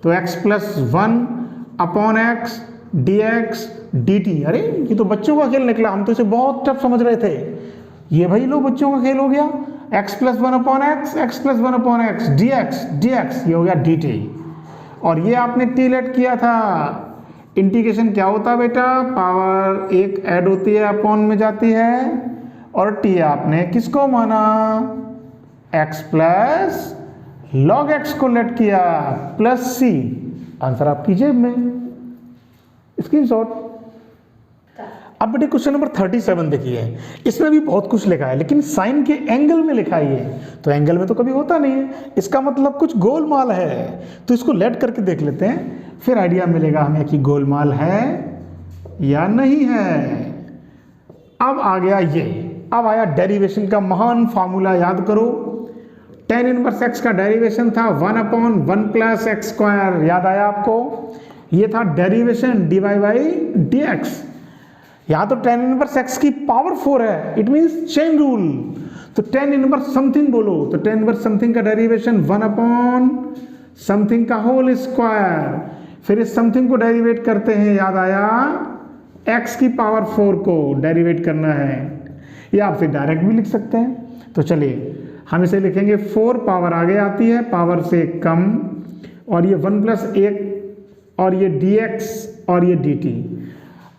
तो x + 1/x dx dt। अरे ये तो बच्चों का खेल निकला, हम तो इसे बहुत टफ समझ रहे थे। ये भाई लो बच्चों का खेल हो गया, x + 1/x, x + 1/x dx, ये हो गया dt। और ये आपने t लेट किया था, इंटीग्रेशन क्या होता है बेटा, पावर एक ऐड होती है अपॉन में जाती है, और t आपने किसको माना, x + log x को लेट किया प्लस c, आंसर आपकी जेब में, स्क्रीनशॉट। अब बेटे क्वेश्चन नंबर 37 देखिए, इसमें भी बहुत कुछ लिखा है, लेकिन साइन के एंगल में लिखा है ये, तो एंगल में तो कभी होता नहीं है, इसका मतलब कुछ गोलमाल है। तो इसको लेट करके देख लेते हैं, फिर आइडिया मिलेगा हमें कि गोलमाल है या नहीं है। अब आ गया ये, अब आया डेरिवेशन का महान फार्मूला, याद करो, tan इनवर्स x का डेरिवेशन था 1/1 + x², याद आया आपको, ये था डेरिवेशन dy/dx। यहाँ तो tan इनवर्स x की पावर 4 है, इट मीन्स चेन रूल, तो tan इनवर्स समथिंग बोलो, तो tan इनवर्स समथिंग का डेरिवेशन 1/समथिंग का होल स्क्वायर, फिर इस समथिंग को डेरिवेट करते हैं, याद आया, x की पावर 4 को डेरिवेट करना है, या आप फिर डायरेक्ट भी लिख सकते हैं। तो चलिए हम इसे लिखेंगे 4 पावर आगे आती है, पावर से कम, और ये 1 + 1 और ये dx और ये dt।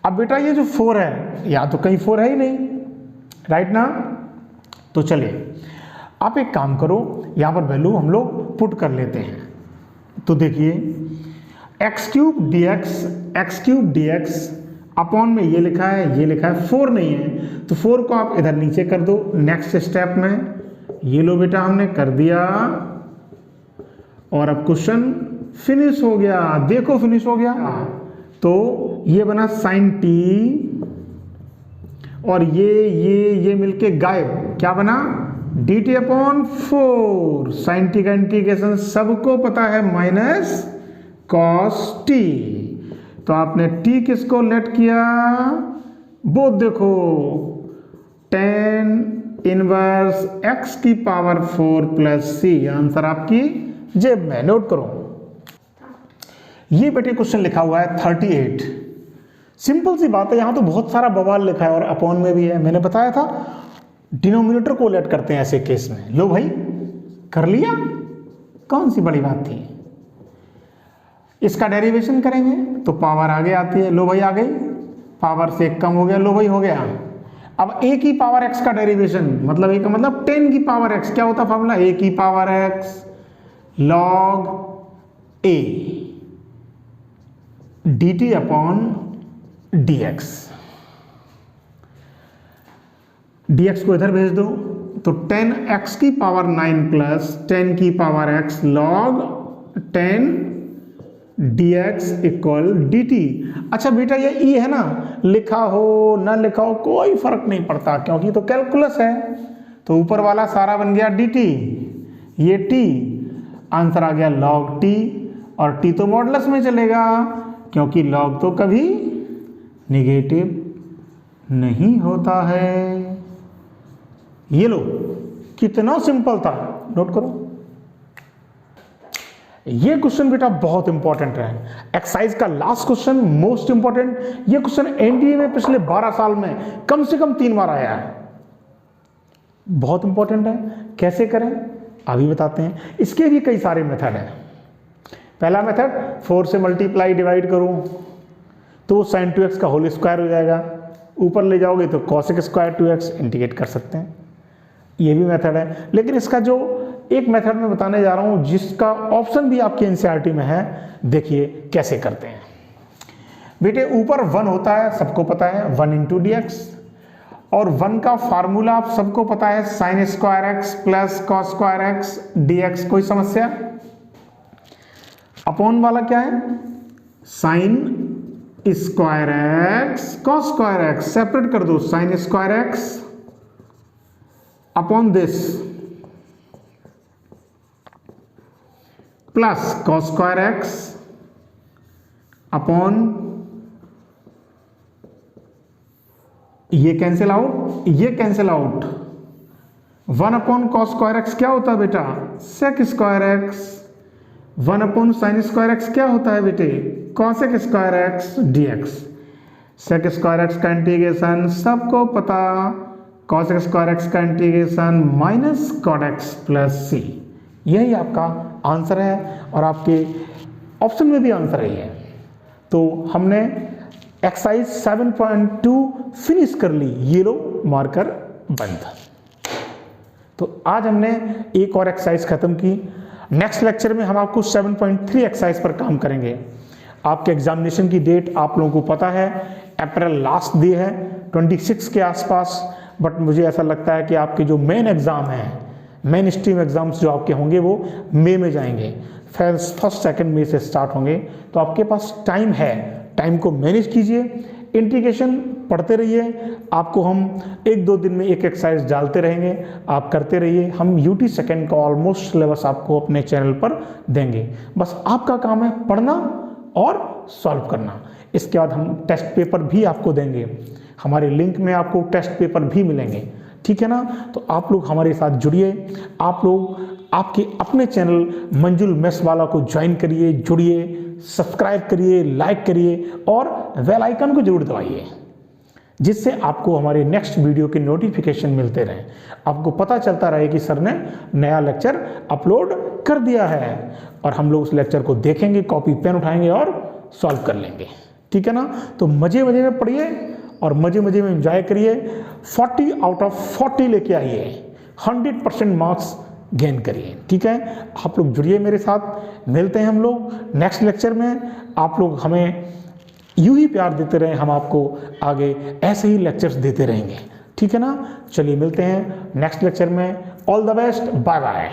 अब बेटा ये जो 4 है, या तो कहीं 4 है ही नहीं, राइट ना, तो चलिए आप एक काम करो, यहाँ पर वैल्यू हम लोग पुट कर लेते हैं। तो देखिए x³ dx अपॉन में ये लिखा है, ये लिखा है 4 नहीं है, तो 4 को आप इधर नीचे कर दो नेक्स्ट स्टेप में, ये लो बेटा हमने कर दिया, और अब क्वेश्चन फिनिश हो गया, देखो फिनिश हो गया। तो ये बना sin t, और ये मिलके गायब, क्या बना, dt/4, sin t का इंटीग्रेशन सबको पता है -cos t, तो आपने t किसको लेट किया, वो देखो tan इनवर्स x की पावर 4 + c, आंसर आपकी जेब में, नोट करो। ये बेटे क्वेश्चन लिखा हुआ है 38, सिंपल सी बात है, यहां तो बहुत सारा बवाल लिखा है और अपॉन में भी है, मैंने बताया था डिनोमिनेटर को लेट करते हैं ऐसे केस में। लो भाई कर लिया, कौन सी बड़ी बात थी। इसका डेरिवेशन करेंगे तो पावर आगे आती है, लो भाई आ गई, पावर से कम हो गया, लो भाई हो गया। अब a की पावर x का डेरिवेशन, मतलब a का मतलब 10 की पावर x, क्या होता फॉर्मूला, a की power x log a dt/dx, dx को इधर भेज दो, तो 10x की पावर 9 + 10 की power x log 10 dx = dt। अच्छा बेटा ये e है ना, लिखा हो ना लिखा हो कोई फर्क नहीं पड़ता, क्योंकि तो कैलकुलस है, तो ऊपर वाला सारा बन गया dt, ये t, आंसर आ गया log t, और t तो मॉडुलस में चलेगा, क्योंकि log तो कभी नेगेटिव नहीं होता है। ये लो कितना सिंपल था, नोट करो। ये क्वेश्चन बेटा बहुत इंपॉर्टेंट है, एक्सरसाइज का लास्ट क्वेश्चन, मोस्ट इंपॉर्टेंट। ये क्वेश्चन एनडीए में पिछले 12 साल में कम से कम 3 बार आया है, बहुत इंपॉर्टेंट है। कैसे करें, अभी बताते हैं। इसके भी कई सारे मेथड हैं। पहला मेथड 4 से मल्टीप्लाई डिवाइड करूं तो sin 2x का होल स्क्वायर हो जाएगा, ऊपर ले जाओगे तो cosec स्क्वायर 2x इंटीग्रेट कर सकते हैं, ये भी मेथड है। लेकिन इसका जो एक मेथड मैं बताने जा रहा हूं जिसका ऑप्शन भी आपके एनसीईआरटी में है, देखिए कैसे करते हैं। बेटे ऊपर 1 होता है, सबको पता है, 1 इंटू डी एक्स, और 1 का फार्मूला आप सबको पता है, sine square x plus cos square x d x. कोई समस्या? अपॉन वाला क्या है? Sine square x cos square x, separate कर दो, sine square x upon this plus cos square x upon, ये कैंसिल आउट, ये cancel out, 1 upon cos square x क्या होता है बेटा? Sec square x. 1 upon sine square x क्या होता है बेटे? Cosec square x d x. सेक स्क्वायर एक्स का इंटीग्रेशन सबको पता, कॉसेक स्क्वायर एक्स का integration minus cot x plus c. यही आपका आंसर है और आपके ऑप्शन में भी आंसर यही है। तो हमने एक्सरसाइज 7.2 फिनिश कर ली, ये लो मार्कर बंद। तो आज हमने एक और एक्सरसाइज खत्म की। नेक्स्ट लेक्चर में हम आपको 7.3 एक्सरसाइज पर काम करेंगे। आपके एग्जामिनेशन की डेट आप लोगों को पता है, अप्रैल लास्ट डे है 26 के आसपास, बट मुझे ऐसा लगता है कि आपके जो मेन एग्जाम हैं, मेन स्ट्रीम एग्जाम्स जो आपके होंगे वो मई में जाएंगे, फर्स्ट सेकंड मई से स्टार्ट होंगे। तो आपके पास टाइम है, टाइम को मैनेज कीजिए, इंटीग्रेशन पढ़ते रहिए। आपको हम 1-2 दिन में एक एक्सरसाइज डालते रहेंगे, आप करते रहिए। हम यूटी सेकंड का ऑलमोस्ट सिलेबस आपको अपने चैनल पर देंगे, बस आपका काम है पढ़ना और सॉल्व करना। इसके बाद हम टेस्ट पेपर भी आपको देंगे, हमारे लिंक में आपको टेस्ट पेपर भी मिलेंगे, ठीक है ना। तो आप लोग हमारे साथ जुड़िए, आप लोग आपके अपने चैनल मंजुल मेस वाला को ज्वाइन करिए, जुड़िए, सब्सक्राइब करिए, लाइक करिए और बेल आइकन को जरूर दबाइए, जिससे आपको हमारे नेक्स्ट वीडियो के नोटिफिकेशन मिलते रहें, आपको पता चलता रहे कि सर ने नया लेक्चर अपलोड कर दिया है, और हम लोग उस लेक्चर को देखेंगे, कॉपी पेन उठाएंगे और सॉल्व कर लेंगे, ठीक है ना। तो मजे मजे में पढ़िए और मजे मजे में एंजॉय करिए। 40 आउट ऑफ 40 लेके आइए, 100% मार्क्स गेन करिए, ठीक है। आप लोग जुड़िए मेरे साथ, मिलते हैं हम लोग नेक्स्ट लेक्चर में। आप लोग हमें यूं ही प्यार देते रहें, हम आपको आगे ऐसे ही लेक्चर्स देते रहेंगे, ठीक है ना। चलिए मिलते हैं नेक्स्ट लेक्चर में। All the best, bye bye.